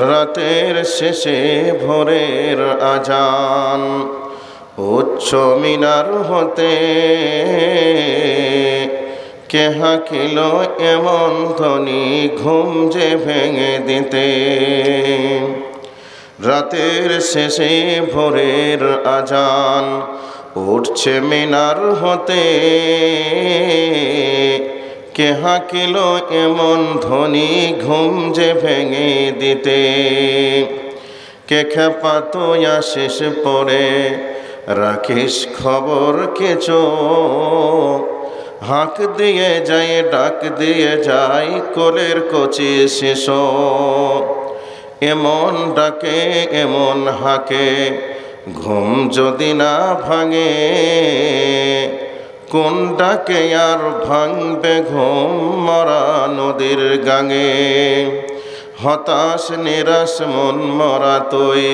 রাতের শেষে ভোরের আজান, উচ্চ মিনার হতে কে হাঁকিল এমন ধ্বনি ঘুম যে ভেঙে দিতে। রাতের শেষে ভোরের আজান, উঠছে মিনার হতে কে হাঁকিল এমন ধ্বনি ঘুম যে ভেঙে দিতে। কে খেপাতো শেষ পড়ে রাখিস খবর কিছু, হাঁক দিয়ে যায় ডাক দিয়ে যায় কোলের কচি শিশু। এমন ডাকে এমন হাঁকে ঘুম যদি না ভাঙে, কোন ডাকে আর ভাঙবে ঘুম মরা নদীর গাঙে। হতাশ নিরাশ মন মরা তুই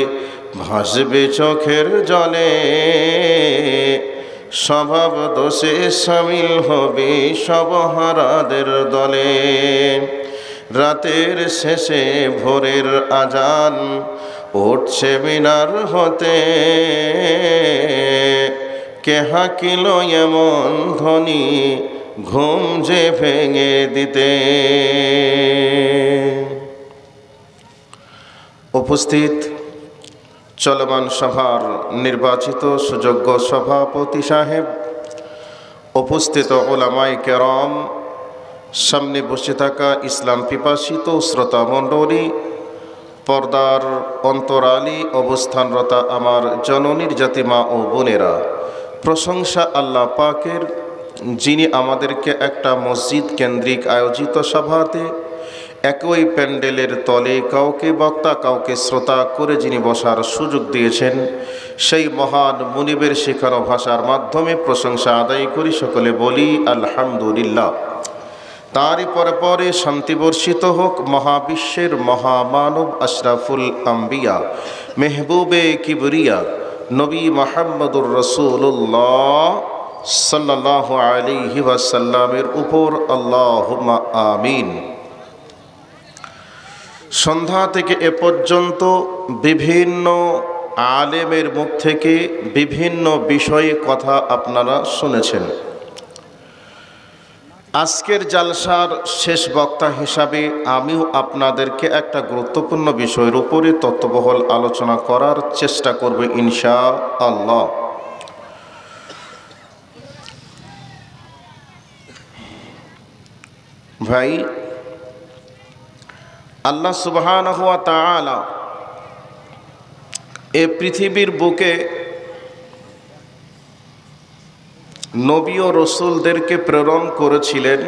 ভাসবে চোখের জলে, স্বভাব দোষে সামিল হবি সবহারাদের দলে। রাতের শেষে ভোরের আজান, উঠছে মিনার হতে কে হাঁকিল এমন ধ্বনি ঘুম যে ভেঙে দিতে। উপস্থিত চলমান সভার নির্বাচিত সুযোগ্য সভাপতি সাহেব, উপস্থিত ওলামায়ে কেরাম, সামনে বসে থাকা ইসলাম পিপাসিত শ্রোতা মণ্ডলী, পর্দার অন্তরালী অবস্থানরতা আমার জননীর জাতি মা ও বোনেরা, প্রশংসা আল্লাহ পাকের, যিনি আমাদেরকে একটা মসজিদ কেন্দ্রিক আয়োজিত সভাতে একই প্যান্ডেলের তলে কাউকে বক্তা কাউকে শ্রোতা করে যিনি বসার সুযোগ দিয়েছেন। সেই মহান মুনিবের শেখানো ভাষার মাধ্যমে প্রশংসা আদায় করি, সকলে বলি আলহামদুলিল্লাহ। তারই পরে পরে শান্তি বর্ষিত হোক মহাবিশ্বের মহামানব আশরাফুল আম্বিয়া মেহবুবে কিবরিয়া নবী মুহাম্মদুর রাসূলুল্লাহ সাল্লাল্লাহু আলাইহি ওয়াসাল্লামের উপর, আল্লাহুম্মা আমিন। সন্ধ্যা থেকে এ পর্যন্ত বিভিন্ন আলেমের মুখ থেকে বিভিন্ন বিষয়ে কথা আপনারা শুনেছেন। আজকের জালসার শেষ বক্তা হিসাবে আমিও আপনাদেরকে একটা গুরুত্বপূর্ণ বিষয়ের উপরে তত্ত্ববহল আলোচনা করার চেষ্টা করব ইনশাআল্লাহ। ভাই, আল্লাহ সুবহানাহু ওয়া তাআলা এ পৃথিবীর বুকে নবী ও রসুলদেরকে প্রেরণ করেছিলেন,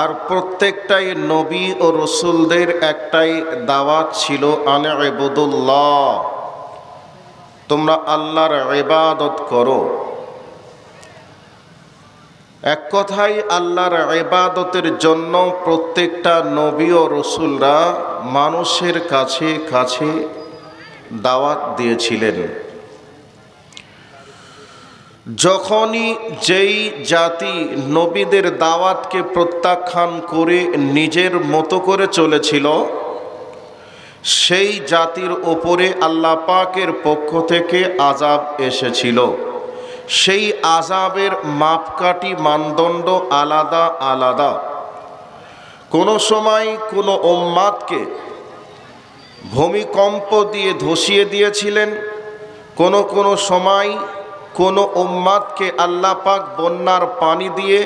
আর প্রত্যেকটাই নবী ও রসুলদের একটাই দাওয়াত ছিল, আনে ইবাদুল্লাহ, তোমরা আল্লাহর ইবাদত করো। এক কথায় আল্লাহর ইবাদতের জন্য প্রত্যেকটা নবী ও রসুলরা মানুষের কাছে কাছে দাওয়াত দিয়েছিলেন। যখনই যেই জাতি নবীদের দাওয়াতকে প্রত্যাখ্যান করে নিজের মতো করে চলেছিল, সেই জাতির ওপরে আল্লাহ পাকের পক্ষ থেকে আযাব এসেছিল। সেই আযাবের মাপকাঠি মানদণ্ড আলাদা আলাদা। কোনো সময় কোনো উম্মাতকে ভূমিকম্প দিয়ে ধসিয়ে দিয়েছিলেন, কোনো সময় কোনো উম্মাতকে আল্লাহ পাক বন্যার পানি দিয়ে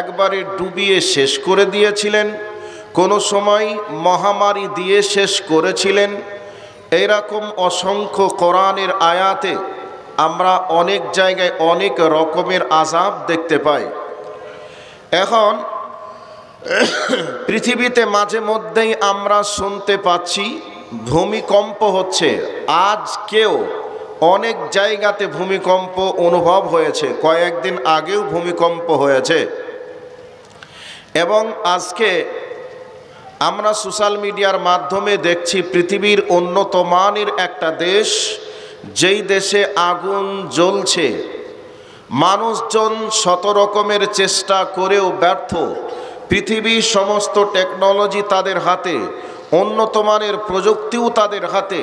একবারে ডুবিয়ে শেষ করে দিয়েছিলেন, কোনো সময় মহামারী দিয়ে শেষ করেছিলেন। এইরকম অসংখ্য কোরআনের আয়াতে আমরা অনেক জায়গায় অনেক রকমের আযাব দেখতে পাই। এখন পৃথিবীতে মাঝে মধ্যেই আমরা শুনতে পাচ্ছি ভূমিকম্প হচ্ছে। আজকেও অনেক জায়গাতে ভূমিকম্প অনুভব হয়েছে, কয়েকদিন আগেও ভূমিকম্প হয়েছে। এবং আজকে আমরা সোশ্যাল মিডিয়ার মাধ্যমে দেখছি পৃথিবীর উন্নত মানের একটা দেশ, যেই দেশে আগুন জ্বলছে, মানুষজন শত রকমের চেষ্টা করেও ব্যর্থ। পৃথিবীর সমস্ত টেকনোলজি তাদের হাতে, উন্নত মানের প্রযুক্তিও তাদের হাতে,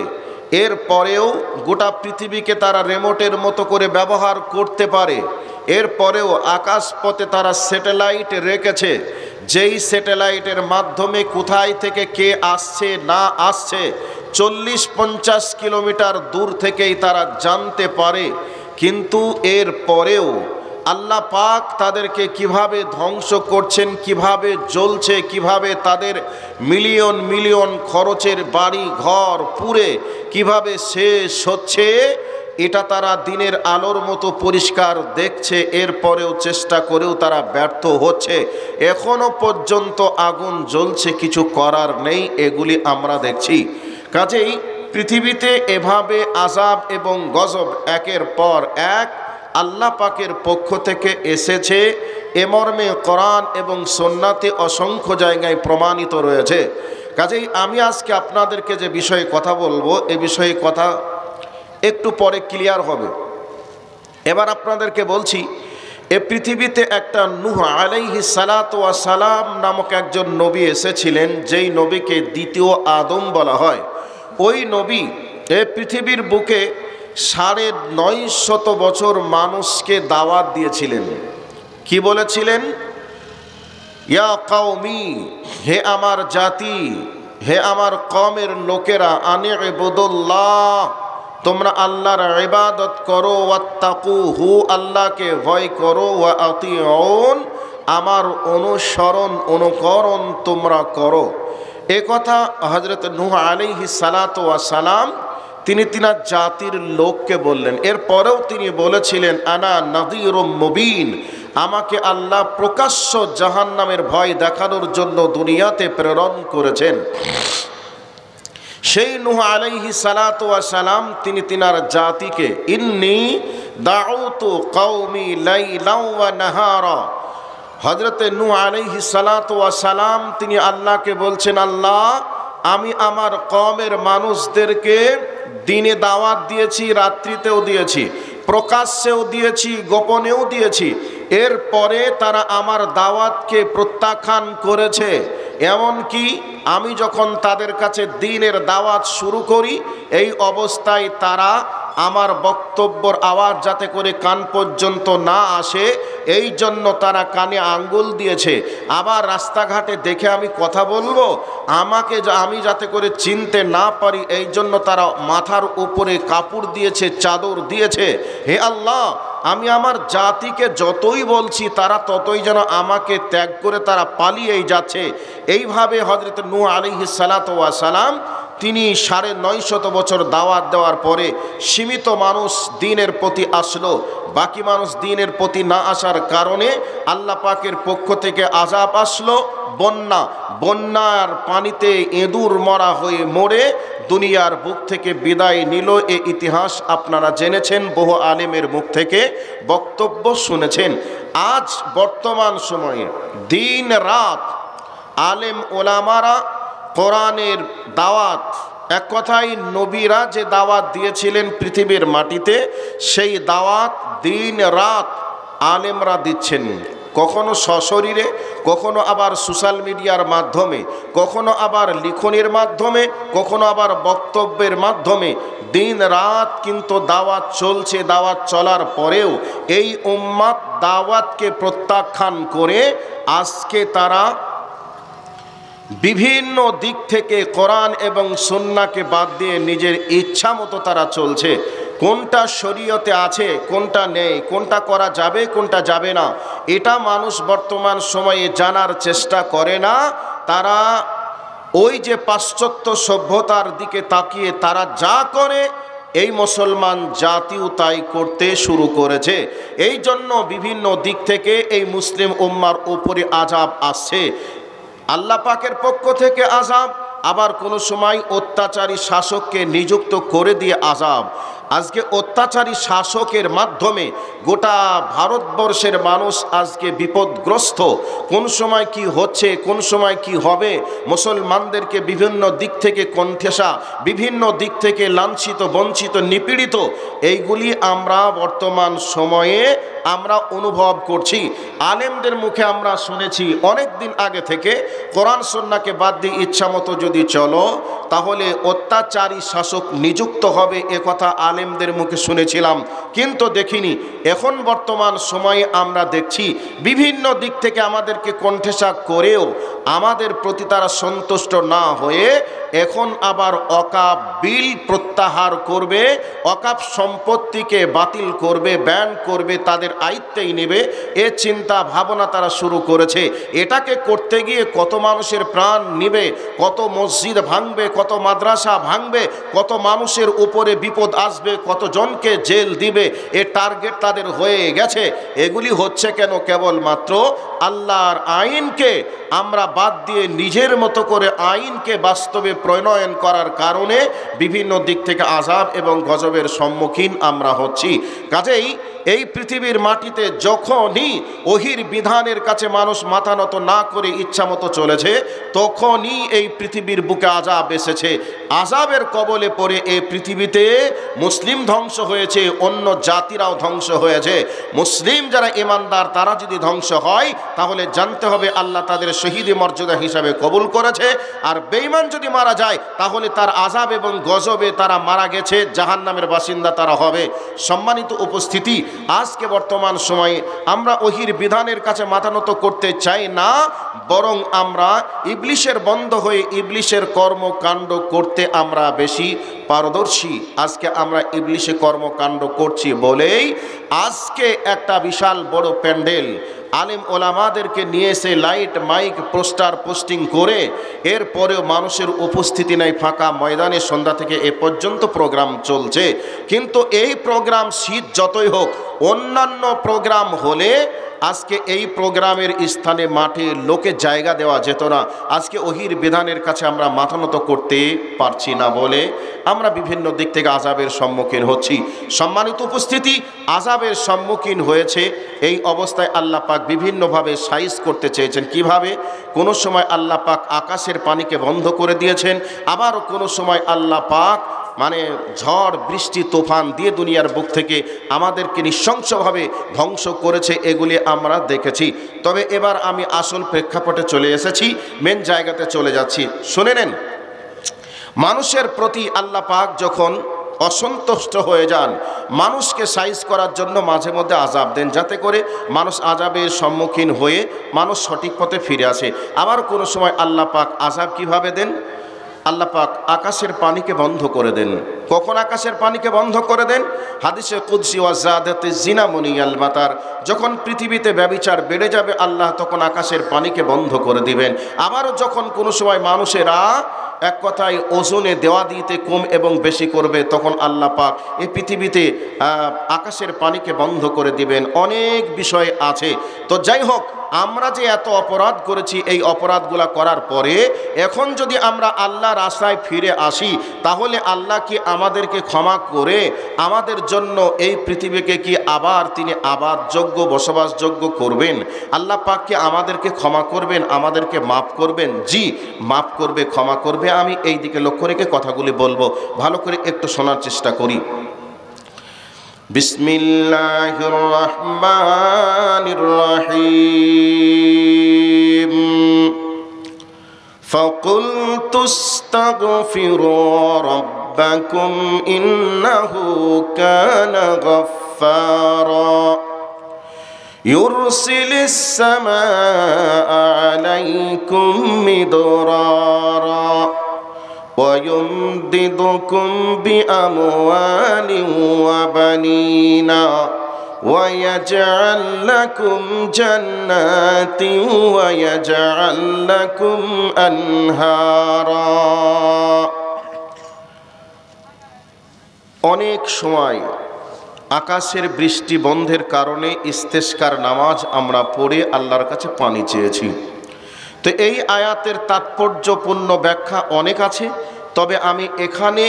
এর পরেও গোটা পৃথিবীকে তারা রিমোটের মতো করে ব্যবহার করতে পারে। এরপরেও আকাশপথে তারা স্যাটেলাইট রেখেছে, যেই স্যাটেলাইটের মাধ্যমে কোথায় থেকে কে আসছে না আসছে 40-50 কিলোমিটার দূর থেকেই তারা জানতে পারে। কিন্তু এর পরেও আল্লাহ পাক তাদেরকে কিভাবে ধ্বংস করছেন, কিভাবে জ্বলছে, কিভাবে তাদের মিলিয়ন মিলিয়ন খরচের বাড়ি ঘর পুড়ে কিভাবে শেষ হচ্ছে, এটা তারা দিনের আলোর মতো পরিষ্কার দেখছে। এরপরেও চেষ্টা করেও তারা ব্যর্থ হচ্ছে। এখনো পর্যন্ত আগুন জ্বলছে, কিছু করার নেই, এগুলি আমরা দেখছি। কাজেই পৃথিবীতে এভাবে আযাব এবং গজব একের পর এক আল্লাহ পাকের পক্ষ থেকে এসেছে। এ মর্মে কোরআন এবং সুন্নাতে অসংখ্য জায়গায় প্রমাণিত রয়েছে। কাজেই আমি আজকে আপনাদেরকে যে বিষয়ে কথা বলবো, এ বিষয়ে কথা একটু পরে ক্লিয়ার হবে। এবার আপনাদেরকে বলছি, এ পৃথিবীতে একটা নূহ আলাইহিস সালাতু ওয়াস সালাম নামক একজন নবী এসেছিলেন, যেই নবীকে দ্বিতীয় আদম বলা হয়। ওই নবী এ পৃথিবীর বুকে 950 বছর মানুষকে দাওয়াত দিয়েছিলেন। কি বলেছিলেন? ইয়া কওমি, হে আমার জাতি, হে আমার কওমের লোকেরা, আনি'বুদুল্লাহ, তোমরা আল্লাহর ইবাদত করো, ওয়াত্তাকুহু, আল্লাহকে ভয় করো, ওয়া আতিউন, আমার অনুকরণ তোমরা করো। এ কথা হযরত নূহ আলাইহিস সালাতু ওয়াস সালাম তিনি তিনার জাতির লোককে বললেন। এরপরেও তিনি বলেছিলেন, আনা নাযীরুম মুবিন, আমাকে আল্লাহ প্রকাশ্য জাহান্নামের ভয় দেখানোর জন্য দুনিয়াতে প্রেরণ করেছেন। সেই নূহ আলাইহিস সালাতু ওয়াস সালাম তিনি তিনার জাতিকে ইন্নী দাউতু কওমি লাইলাও ওয়া নাহারা, হযরতে নূহ আলাইহিস সালাতু ওয়াস সালাম তিনি আল্লাহকে বলছেন, আল্লাহ আমি আমার কওমের মানুষদেরকে দিনে দাওয়াত দিয়েছি, রাত্রিতেও দিয়েছি, প্রকাশ্যেও দিয়েছি, গোপনেও দিয়েছি। এরপরে তারা আমার দাওয়াতকে প্রত্যাখ্যান করেছে। এমনকি আমি যখন তাদের কাছে দ্বীনের দাওয়াত শুরু করি, এই অবস্থায় তারা আমার বক্তব্যর আওয়াজ যাতে করে কান পর্যন্ত না আসে, এই জন্য তারা কানে আঙ্গুল দিয়েছে। আবার রাস্তাঘাটে দেখে আমি কথা বলবো, আমি যাতে করে চিনতে না পারি, এই জন্য তারা মাথার উপরে কাপড় দিয়েছে, চাদর দিয়েছে। হে আল্লাহ, আমি আমার জাতিকে যতই বলছি তারা ততই যেন আমাকে ত্যাগ করে তারা পালিয়েই যাচ্ছে। এইভাবে হযরত নূহ আলাইহিস সালাতু ওয়াস সালাম তিনি 950 বছর দাওয়াত দেওয়ার পরে সীমিত মানুষ দ্বীনের প্রতি আসলো। বাকি মানুষ দ্বীনের প্রতি না আসার কারণে আল্লাহ পাকের পক্ষ থেকে আযাব আসলো, বন্যার পানিতে ইঁদুর মরা হয়ে মরে দুনিয়ার বুক থেকে বিদায় নিল। এ ইতিহাস আপনারা জেনেছেন, বহু আলেমের মুখ থেকে বক্তব্য শুনেছেন। আজ বর্তমান সময়ে দিন রাত আলেম ওলামারা কোরআনের দাওয়াত, এক কথায় নবীরা যে দাওয়াত দিয়েছিলেন পৃথিবীর মাটিতে, সেই দাওয়াত দিন রাত আলেমরা দিচ্ছেন। কখনো সশরীরে, কখনো আবার সোশ্যাল মিডিয়ার মাধ্যমে, কখনো আবার লিখনের মাধ্যমে, কখনো আবার বক্তব্যের মাধ্যমে দিন রাত কিন্তু দাওয়াত চলছে। দাওয়াত চলার পরেও এই উম্মাত দাওয়াতকে প্রত্যাখ্যান করে আজকে তারা বিভিন্ন দিক থেকে কোরআন এবং সুন্নাহকে বাদ দিয়ে নিজের ইচ্ছা মতো তারা চলছে। কোনটা শরীয়তে আছে, কোনটা নেই, কোনটা করা যাবে, কোনটা যাবে না, এটা মানুষ বর্তমান সময়ে জানার চেষ্টা করে না। তারা ওই যে পাশ্চাত্য সভ্যতার দিকে তাকিয়ে তারা যা করে, এই মুসলমান জাতিও তাই করতে শুরু করেছে। এই জন্য বিভিন্ন দিক থেকে এই মুসলিম উম্মার উপরে আযাব আসছে। আল্লাহ পাকের পক্ষ থেকে আযাব, আবার কোনো সময় অত্যাচারী শাসককে নিযুক্ত করে দিয়ে আযাব। আজকে অত্যাচারী শাসকের মাধ্যমে গোটা ভারতবর্ষের মানুষ আজকে বিপদগ্রস্ত। কোন সময় কি হচ্ছে, কোন সময় কি হবে, মুসলমানদেরকে বিভিন্ন দিক থেকে কণ্ঠেসা, বিভিন্ন দিক থেকে লাঞ্ছিত, বঞ্চিত, নিপীড়িত, এইগুলি আমরা বর্তমান সময়ে আমরা অনুভব করছি। আলেমদের মুখে আমরা শুনেছি অনেক দিন আগে থেকে, কোরআন সুন্নাহকে বাদ দিয়ে ইচ্ছামতো যদি চলো তাহলে অত্যাচারী শাসক নিযুক্ত হবে, একথা আলেমদের মুখে শুনেছিলাম, কিন্তু দেখিনি। এখন বর্তমান সময়ে আমরা দেখছি বিভিন্ন দিক থেকে আমাদেরকে কণ্ঠেসা করেও আমাদের প্রতি তারা সন্তুষ্ট না হয়ে এখন আবার ওয়াকফ বিল প্রত্যাহার করবে, ওয়াকফ সম্পত্তিকে বাতিল করবে, ব্যান করবে, তাদের আয়ত্তেই নেবে, এ চিন্তা ভাবনা তারা শুরু করেছে। এটাকে করতে গিয়ে কত মানুষের প্রাণ নিবে, কত মসজিদ ভাঙবে, কত মাদ্রাসা ভাঙবে, কত মানুষের উপরে বিপদ আসবে, কতজনকে জেল দিবে, এ টার্গেট তাদের হয়ে গেছে। এগুলি হচ্ছে কেন? কেবলমাত্র আল্লাহর আইনকে আমরা বাদ দিয়ে নিজের মতো করে আইনকে বাস্তবে প্রণয়ন করার কারণে বিভিন্ন দিক থেকে আযাব এবং গজবের সম্মুখীন আমরা হচ্ছি। কাজেই এই পৃথিবীর মাটিতে যখনই ওহির বিধানের কাছে মানুষ মাথা নত না করে ইচ্ছামতো চলেছে, তখনই এই পৃথিবীর বুকে আযাব এসেছে। আযাবের কবলে পড়ে এই পৃথিবীতে মুসলিম ধ্বংস হয়েছে, অন্য জাতিরাও ধ্বংস হয়েছে। মুসলিম যারা ঈমানদার তারা যদি ধ্বংস হয় তাহলে জানতে হবে আল্লাহ তাদের শহীদি মর্যাদা হিসাবে কবুল করেছে, আর বেঈমান যদি মারা যায় তাহলে তার আযাব এবং গজবে তারা মারা গেছে, জাহান্নামের বাসিন্দা তারা হবে। সম্মানিত উপস্থিতি, আজকে বর্তমান সময়ে আমরা ওহির বিধানের কাছে মাথা নত করতে চাই না, বরং আমরা ইবলিশের বন্ধ হয়ে ইবলিশের কর্মকাণ্ড করতে আমরা বেশি পারদর্শী। আজকে আমরা ইবলিশে কর্মকাণ্ড করছি বলেই আজকে একটা বিশাল বড় প্যান্ডেল আলেম ওলামাদেরকে নিয়ে এসে লাইট মাইক পোস্টার পোস্টিং করে এরপরেও মানুষের উপস্থিতি নেই ফাঁকা ময়দানে, সন্ধ্যা থেকে এ পর্যন্ত প্রোগ্রাম চলছে। কিন্তু এই প্রোগ্রাম শীত যতই হোক, অন্যান্য প্রোগ্রাম হলে আজকে এই প্রোগ্রামের স্থানে মাঠে লোকে জায়গা দেওয়া যেত না। আজকে ওহির বিধানের কাছে আমরা মাথা নত করতে পারছি না বলে আমরা বিভিন্ন দিক থেকে আযাবের সম্মুখীন হচ্ছি। সম্মানিত উপস্থিতি, আযাবের সম্মুখীন হয়েছে। এই অবস্থায় আল্লাহ পাক বিভিন্নভাবে সাইজ করতে চেয়েছেন। কিভাবে? কোনো সময় আল্লাহ পাক আকাশের পানিকে বন্ধ করে দিয়েছেন, আবার কোনো সময় আল্লাহ পাক ঝড় বৃষ্টি তুফান দিয়ে দুনিয়ার বুক থেকে আমাদেরকে নৃশংসভাবে ধ্বংস করেছে, এগুলি আমরা দেখেছি। তবে এবার আমি আসল প্রেক্ষাপটে চলে এসেছি, মেন জায়গাতে চলে যাচ্ছি। শুনে নেন, মানুষের প্রতি আল্লাহ পাক যখন অসন্তুষ্ট হয়ে যান, মানুষকে সাইজ করার জন্য মাঝে মধ্যে আযাব দেন, যাতে করে মানুষ আযাবের সম্মুখীন হয়ে মানুষ সঠিক পথে ফিরে আসে। আবার কোনো সময় আল্লাহ পাক আযাব কিভাবে দেন? আল্লাহ পাক আকাশের পানিকে বন্ধ করে দেন। কখন আকাশের পানিকে বন্ধ করে দেন? হাদিসে কুদসি ওয়াজাদাতে জিনা মুনিয়াল মাতার, যখন পৃথিবীতে ব্যভিচার বেড়ে যাবে আল্লাহ তখন আকাশের পানিকে বন্ধ করে দিবেন। আবারও যখন কোনো সময় মানুষেরা এক কথায় ওজনে দেওয়া দিতে কম এবং বেশি করবে, তখন আল্লাহ পাক এই পৃথিবীতে আকাশের পানিকে বন্ধ করে দিবেন। অনেক বিষয় আছে। তো যাই হোক, আমরা যে এত অপরাধ করেছি, এই অপরাধগুলো করার পরে এখন যদি আমরা আল্লাহর আশায় ফিরে আসি, তাহলে আল্লাহ কি আমাদেরকে ক্ষমা করে আমাদের জন্য এই পৃথিবীকে কি আবার তিনি আবাদযোগ্য, বসবাসযোগ্য করবেন? আল্লাহ পাক কি আমাদেরকে ক্ষমা করবেন, আমাদেরকে মাফ করবেন? জি, মাফ করবে, ক্ষমা করবে। আমি এই দিকে লক্ষ্য রেখে কথাগুলি বলবো, ভালো করে একটু শোনার চেষ্টা করি। বিসমিল্লাহির রহমানির রহিম। فقلت استغفروا ربكم إنه كان غفارا يرسل السماء عليكم مدرارا ويمددكم بأموال وبنين ويجعل لكم جنات ويجعل لكم أنهارا। অনেক সময় আকাশের বৃষ্টি বন্ধের কারণে ইস্তেসকার নামাজ আমরা পড়ে আল্লাহর কাছে পানি চেয়েছি। তো এই আয়াতের তাৎপর্যপূর্ণ ব্যাখ্যা অনেক আছে, তবে আমি এখানে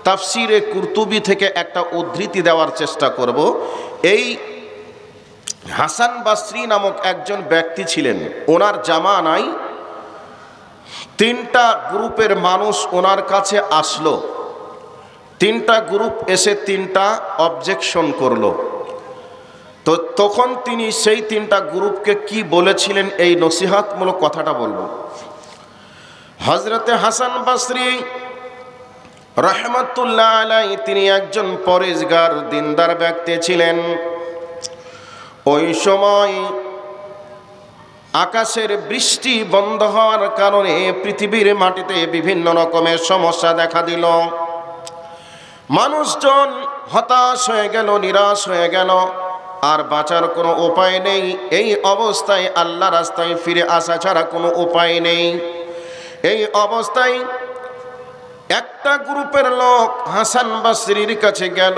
তাফসিরে কুরতুবি থেকে একটা উদ্ধৃতি দেওয়ার চেষ্টা করব। এই হাসান বাসরি নামক একজন ব্যক্তি ছিলেন, ওনার জামানায় তিনটা গ্রুপের মানুষ ওনার কাছে আসলো। তিনটা গ্রুপ এসে তিনটা অবজেকশন করলো। তো তখন তিনি সেই তিনটা গ্রুপকে কি বলেছিলেন এই নসিহতমূলক কথাটা বলবো। হযরতে হাসান বাসরি রাহমাতুল্লাহ আলাইহি তিনি একজন পরেজগার দিনদার ব্যক্তি ছিলেন। ওই সময় আকাশের বৃষ্টি বন্ধ হওয়ার কারণে পৃথিবীর মাটিতে বিভিন্ন রকমের সমস্যা দেখা দিল। মানুষজন হতাশ হয়ে গেল, নিরাশ হয়ে গেল, আর বাঁচার কোনো উপায় নেই। এই অবস্থায় আল্লাহ রাস্তায় ফিরে আসা ছাড়া কোনো উপায় নেই। এই অবস্থায় একটা গ্রুপের লোক হাসান বাসরির কাছে গেল।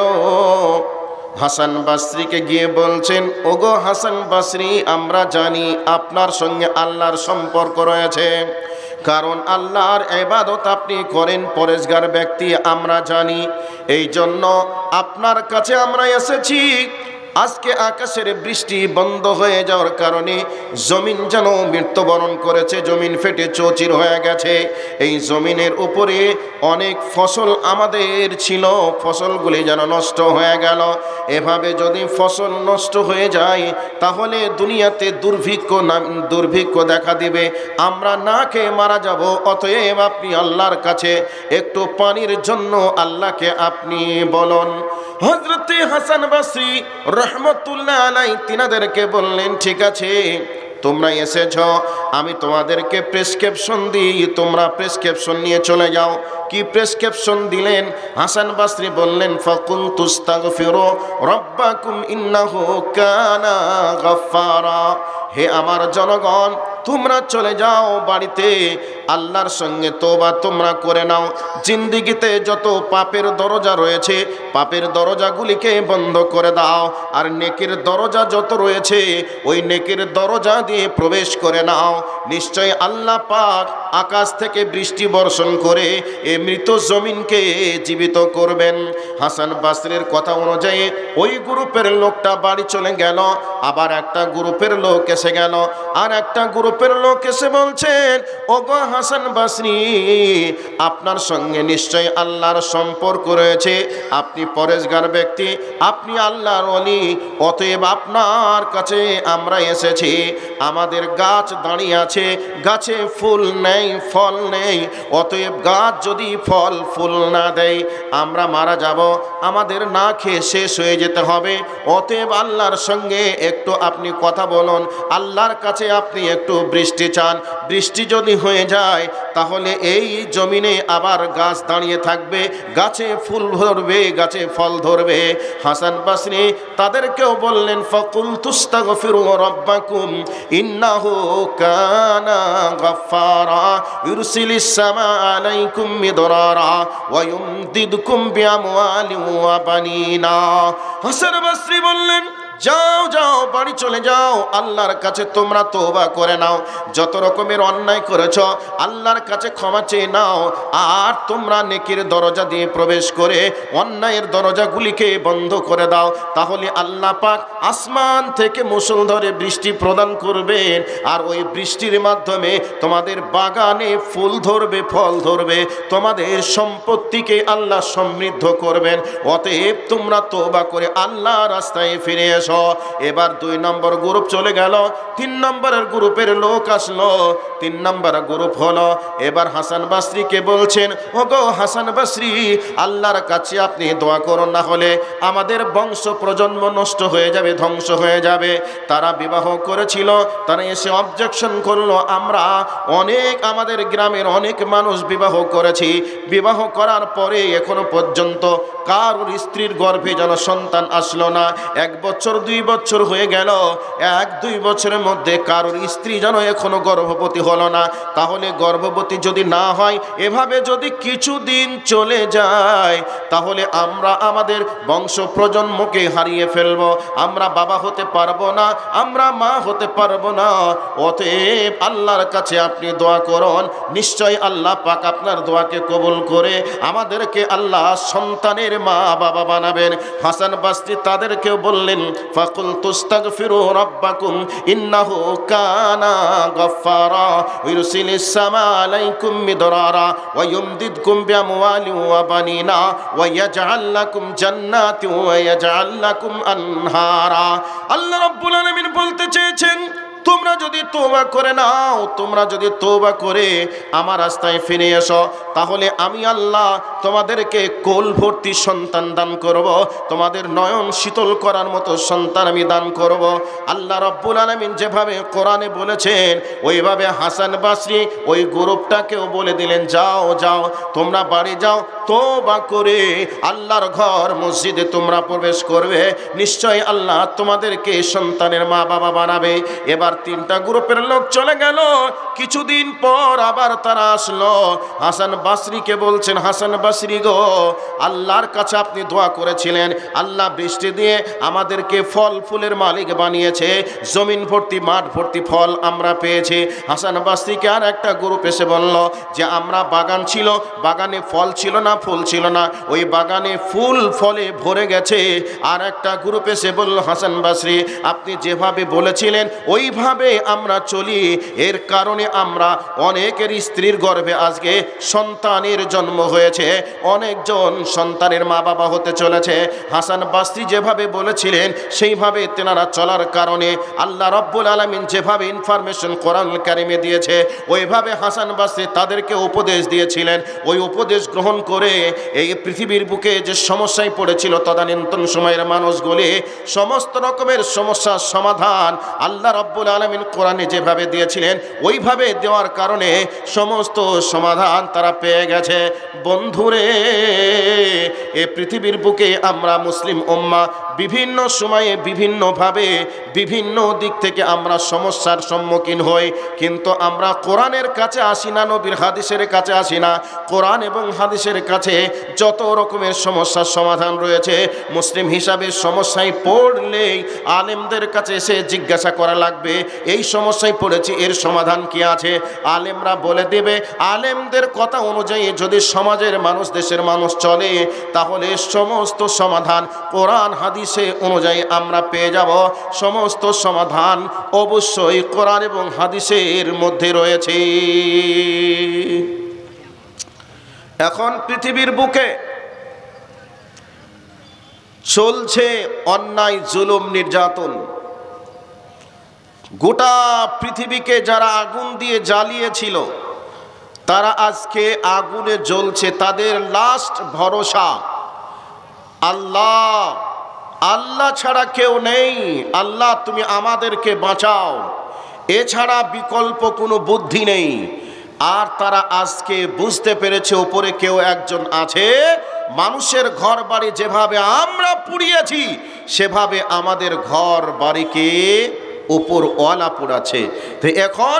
হাসান বাসরিকে গিয়ে বলছেন, ওগো হাসান বাসরি, আমরা জানি আপনার সঙ্গে আল্লাহর সম্পর্ক রয়েছে, কারণ আল্লাহর ইবাদত আপনি করেন, পরেজগার ব্যক্তি আমরা জানি। এই জন্য আপনার কাছে আমরা এসেছি। আজকে আকাশের বৃষ্টি বন্ধ হয়ে যাওয়ার কারণে জমিন যেন মৃত্যুবরণ করেছে, জমিন ফেটে চৌচির হয়ে গেছে। এই জমিনের উপরে অনেক ফসল আমাদের ছিল, ফসলগুলি যেন নষ্ট হয়ে গেল। এভাবে যদি ফসল নষ্ট হয়ে যায় তাহলে দুনিয়াতে দুর্ভিক্ষ দেখা দিবে, আমরা না খেয়ে মারা যাব। অতএব আপনি আল্লাহর কাছে একটু পানির জন্য আল্লাহকে আপনি বলুন। হযরতে হাসান বাসরি রাহমাতুল্লাহ আলাইহি তিনাদেরকে বললেন, ঠিক আছে, তোমরা এসেছ, আমি তোমাদেরকে প্রেসক্রিপশন দিই, তোমরা প্রেসক্রিপশন নিয়ে চলে যাও। কি প্রেসক্রিপশন দিলেন? হাসান বাসরি বললেন, ফাকুনতু আস্তাগফিরু রাব্বাকুম ইন্নাহু কানা গাফফারা। হে আমার জনগণ, তোমরা চলে যাও বাড়িতে, আল্লাহর সঙ্গে তওবা তোমরা করে নাও। জিন্দেগিতে যত পাপের দরজা রয়েছে, পাপের দরজাগুলিকে বন্ধ করে দাও, আর নেকির দরজা যত রয়েছে ওই নেকির দরজা দিয়ে প্রবেশ করে নাও। নিশ্চয় আল্লাহ পাক আকাশ থেকে বৃষ্টি বর্ষণ করে এ মৃত জমিনকে জীবিত করবেন। হাসান বাসরির কথা অনুযায়ী ওই গ্রুপের লোকটা বাড়ি চলে গেল। আবার একটা গ্রুপের লোক এসে গেল, আর একটা গ্রুপের লোক এসে বলছেন, ওগো হাসান বাসরি, আপনার সঙ্গে নিশ্চয় আল্লাহর সম্পর্ক রয়েছে, আপনি পরেজগার ব্যক্তি, আপনি আল্লাহর ওলি, অতএব আপনার কাছে আমরা এসেছি। আমাদের গাছ দাঁড়িয়ে আছে, গাছে ফুল নেই, ফল নেই, অতএব গাছ যদি ফল ফুল না দেয় আমরা মারা যাব, আমাদের না খেয়ে শেষ হয়ে যেতে হবে। অতএব আল্লাহর সঙ্গে একটু আপনি কথা বলুন, আল্লাহর কাছে আপনি একটু বৃষ্টি চান। বৃষ্টি যদি হয়ে যায় তাহলে এই জমিনে আবার গাছ দাঁড়িয়ে থাকবে, গাছে ফুল ধরবে, গাছে ফল ধরবে। হাসান বাসরি তাদেরকেও বললেন, ফাকুলতু আস্তাগফিরু রাব্বাকুম ইন্নাহু কানা গাফফারা ইউরসিলিস সামা আলাইকুম মিদরারা ওয়া ইউমদিদকুম বিআমওয়ালিন ওয়া বানিনা। হাসান বাসরি বললেন, যাও যাও, বাড়ি চলে যাও, আল্লাহর কাছে তোমরা তওবা করে নাও, যত রকমের অন্যায় করেছ আল্লাহর কাছে ক্ষমা চেয়ে নাও, আর তোমরা নেকির দরজা দিয়ে প্রবেশ করে অন্যায়ের দরজাগুলিকে বন্ধ করে দাও। তাহলে আল্লাহ পাক আসমান থেকে মুষলধারে বৃষ্টি প্রদান করবেন, আর ওই বৃষ্টির মাধ্যমে তোমাদের বাগানে ফুল ধরবে, ফল ধরবে, তোমাদের সম্পত্তিকে আল্লাহ সমৃদ্ধ করবেন। অতএব তোমরা তওবা করে আল্লাহ রাস্তায় ফিরে এসো। এবার 2 নম্বর গ্রুপ চলে গেল, 3 নম্বরের গ্রুপের লোক আসলো। 3 নম্বর গ্রুপ হলো, এবার হাসান বাসরিকে বলছেন, ওগো হাসান বাসরি, আল্লাহর কাছে আপনি দোয়া করুন, না হলে আমাদের বংশ প্রজন্ম নষ্ট হয়ে যাবে, ধ্বংস হয়ে যাবে। তারা বিবাহ করেছিল, তারা এসে অবজেকশন করলো, আমরা আমাদের গ্রামের অনেক মানুষ বিবাহ করেছি, বিবাহ করার পরে এখনো পর্যন্ত কারোর স্ত্রীর গর্ভে যেন সন্তান আসলো না। 1 বছর 2 বছর হয়ে গেল, 1-2 বছরের মধ্যে কারোর স্ত্রী যেন এখনো গর্ভবতী হলো না, তাহলে গর্ভবতী যদি না হয়, এভাবে যদি কিছুদিন চলে যায়, তাহলে আমরা আমাদের বংশ প্রজন্মকে হারিয়ে ফেলব। আমরা বাবা হতে পারবো না, আমরা মা হতে পারবো না। অতএব আল্লাহর কাছে আপনি দোয়া করুন, নিশ্চয় আল্লাহ পাক আপনার দোয়াকে কবুল করে আমাদেরকে আল্লাহ সন্তানের মা বাবা বানাবেন। হাসান বাসরি তাদেরকেও বললেন, ফাকুল তুস্তাগফিরু রাব্বাকুম ইন্নাহু কানা গফফারা ইউরসিলিস সামা আলাইকুম মিদরারা ওয়া ইউমদিদকুম বিআমওয়ালিন ওয়া বানিনা ওয়া ইয়াজআল লাকুম জান্নাতিন ওয়া ইয়াজআল লাকুম আনহারা। আল্লাহ রাব্বুল আলামিন বলতে চেয়েছেন, তোমরা যদি তওবা করে নাও, তোমরা যদি তওবা করে আমার রাস্তায় ফিরে এসো, তাহলে আমি আল্লাহ তোমাদেরকে কোল ভর্তি সন্তান দান করব, তোমাদের নয়ন শীতল করার মতো সন্তান আমি দান করব। আল্লাহ রাব্বুল আলামিন যেভাবে কোরআনে বলেছেন, ওইভাবে হাসান বাসরি ওই গ্রুপটাকেও বলে দিলেন, যাও যাও তোমরা বাড়ি যাও, তওবা করে আল্লাহর ঘর মসজিদে তোমরা প্রবেশ করবে, নিশ্চয় আল্লাহ তোমাদেরকে সন্তানের মা বাবা বানাবে। এবার 3টা গ্রুপের লোক চলে গেল। কিছুদিন পর আবার তারা আসলো, হাসান বাসরিকে বলছেন, হাসান বাসরি গো, আল্লাহর কাছে আপনি দোয়া করেছিলেন, আল্লাহ বৃষ্টি দিয়ে আমাদেরকে ফল ফুলের মালিক বানিয়েছে, জমিন ভর্তি মাঠ ভর্তি ফল আমরা পেয়েছি। হাসান বাসরিকে আর একটা গ্রুপ এসে বলল যে আমরা বাগান ছিল, বাগানে ফল ছিল না, ফুল ছিল না, ওই বাগানে ফুল ফলে ভরে গেছে। আর একটা গ্রুপ এসে বলল, হাসান বাসরি আপনি যেভাবে বলেছিলেন ওইভাবে আমরা চলি, এর কারণে আমরা অনেকের স্ত্রীর গর্ভে আজকে সন্তানের জন্ম হয়েছে, অনেকজন সন্তানের মা বাবা হতে চলেছে। হাসান বাসরি যেভাবে বলেছিলেন সেইভাবে তেনারা চলার কারণে আল্লাহ রাব্বুল আলামিন যেভাবে ইনফরমেশন কোরআনুল কারীমে দিয়েছে, ওইভাবে হাসান বাসরি তাদেরকে উপদেশ দিয়েছিলেন। ওই উপদেশ গ্রহণ করে এই পৃথিবীর বুকে যে সমস্যায় পড়েছিল তদানীন্তন সময়ের মানুষগুলি, সমস্ত রকমের সমস্যার সমাধান আল্লাহ রাব্বুল আলামিন কোরআনে যেভাবে দিয়েছিলেন ওইভাবে দেওয়ার কারণে সমস্ত সমাধান তারা পেয়ে গেছে। বন্ধুরে, এ পৃথিবীর বুকে আমরা মুসলিম উম্মাহ বিভিন্ন সময়ে বিভিন্নভাবে বিভিন্ন দিক থেকে আমরা সমস্যার সম্মুখীন হই, কিন্তু আমরা কোরআনের কাছে আসি না, নবীর হাদিসের কাছে আসি না। কোরআন এবং হাদিসের কাছে যত রকমের সমস্যার সমাধান রয়েছে, মুসলিম হিসাবে সমস্যায় পড়লেই আলেমদের কাছে এসে জিজ্ঞাসা করা লাগবে, এই সমস্যায় পড়েছি, এর সমাধান কি আছে? আলেমরা বলে দেবে। আলেমদের কথা অনুযায়ী যদি সমাজের মানুষ, দেশের মানুষ চলে, তাহলে সমস্ত সমাধান কোরআন হাদিসে অনুযায়ী আমরা পেয়ে যাব। সমস্ত সমাধান অবশ্যই কোরআন এবং হাদিসের মধ্যে রয়েছে। এখন পৃথিবীর বুকে চলছে অন্যায়, জুলুম, নির্যাতন। গোটা পৃথিবীকে যারা আগুন দিয়ে জ্বালিয়েছিল তারা আজকে আগুনে জ্বলছে। তাদের লাস্ট ভরসা আল্লাহ। আল্লাহ ছাড়া কেউ নেই। আল্লাহ তুমি আমাদেরকে বাঁচাও, এছাড়া বিকল্প কোনো বুদ্ধি নেই। আর তারা আজকে বুঝতে পেরেছে উপরে কেউ একজন আছে। মানুষের ঘর বাড়ি যেভাবে আমরা পুড়িয়েছি, সেভাবে আমাদের ঘর বাড়িকে উপর ওয়ালা পুড়াচ্ছে। তো এখন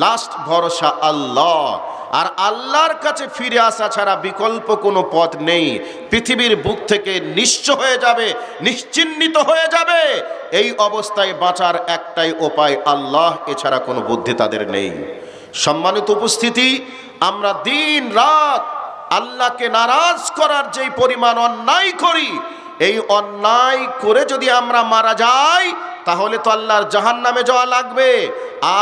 লাস্ট ভরসা আল্লাহ। আর আল্লাহর কাছে ফিরে আসা ছাড়া বিকল্প কোনো পথ নেই। পৃথিবীর বুক থেকে নিঃস্ব হয়ে যাবে, নিশ্চিহ্নিত হয়ে যাবে। এই অবস্থায় বাঁচার একটাই উপায় আল্লাহ, এছাড়া কোনো বুদ্ধি তাদের নেই। সম্মানিত উপস্থিতি, আমরা দিন রাত আল্লাহকে নারাজ করার যেই পরিমাণ অন্যায় করি, এই অন্যায় করে যদি আমরা মারা যাই তাহলে তো আল্লাহর জাহান্নামে যাওয়া লাগবে।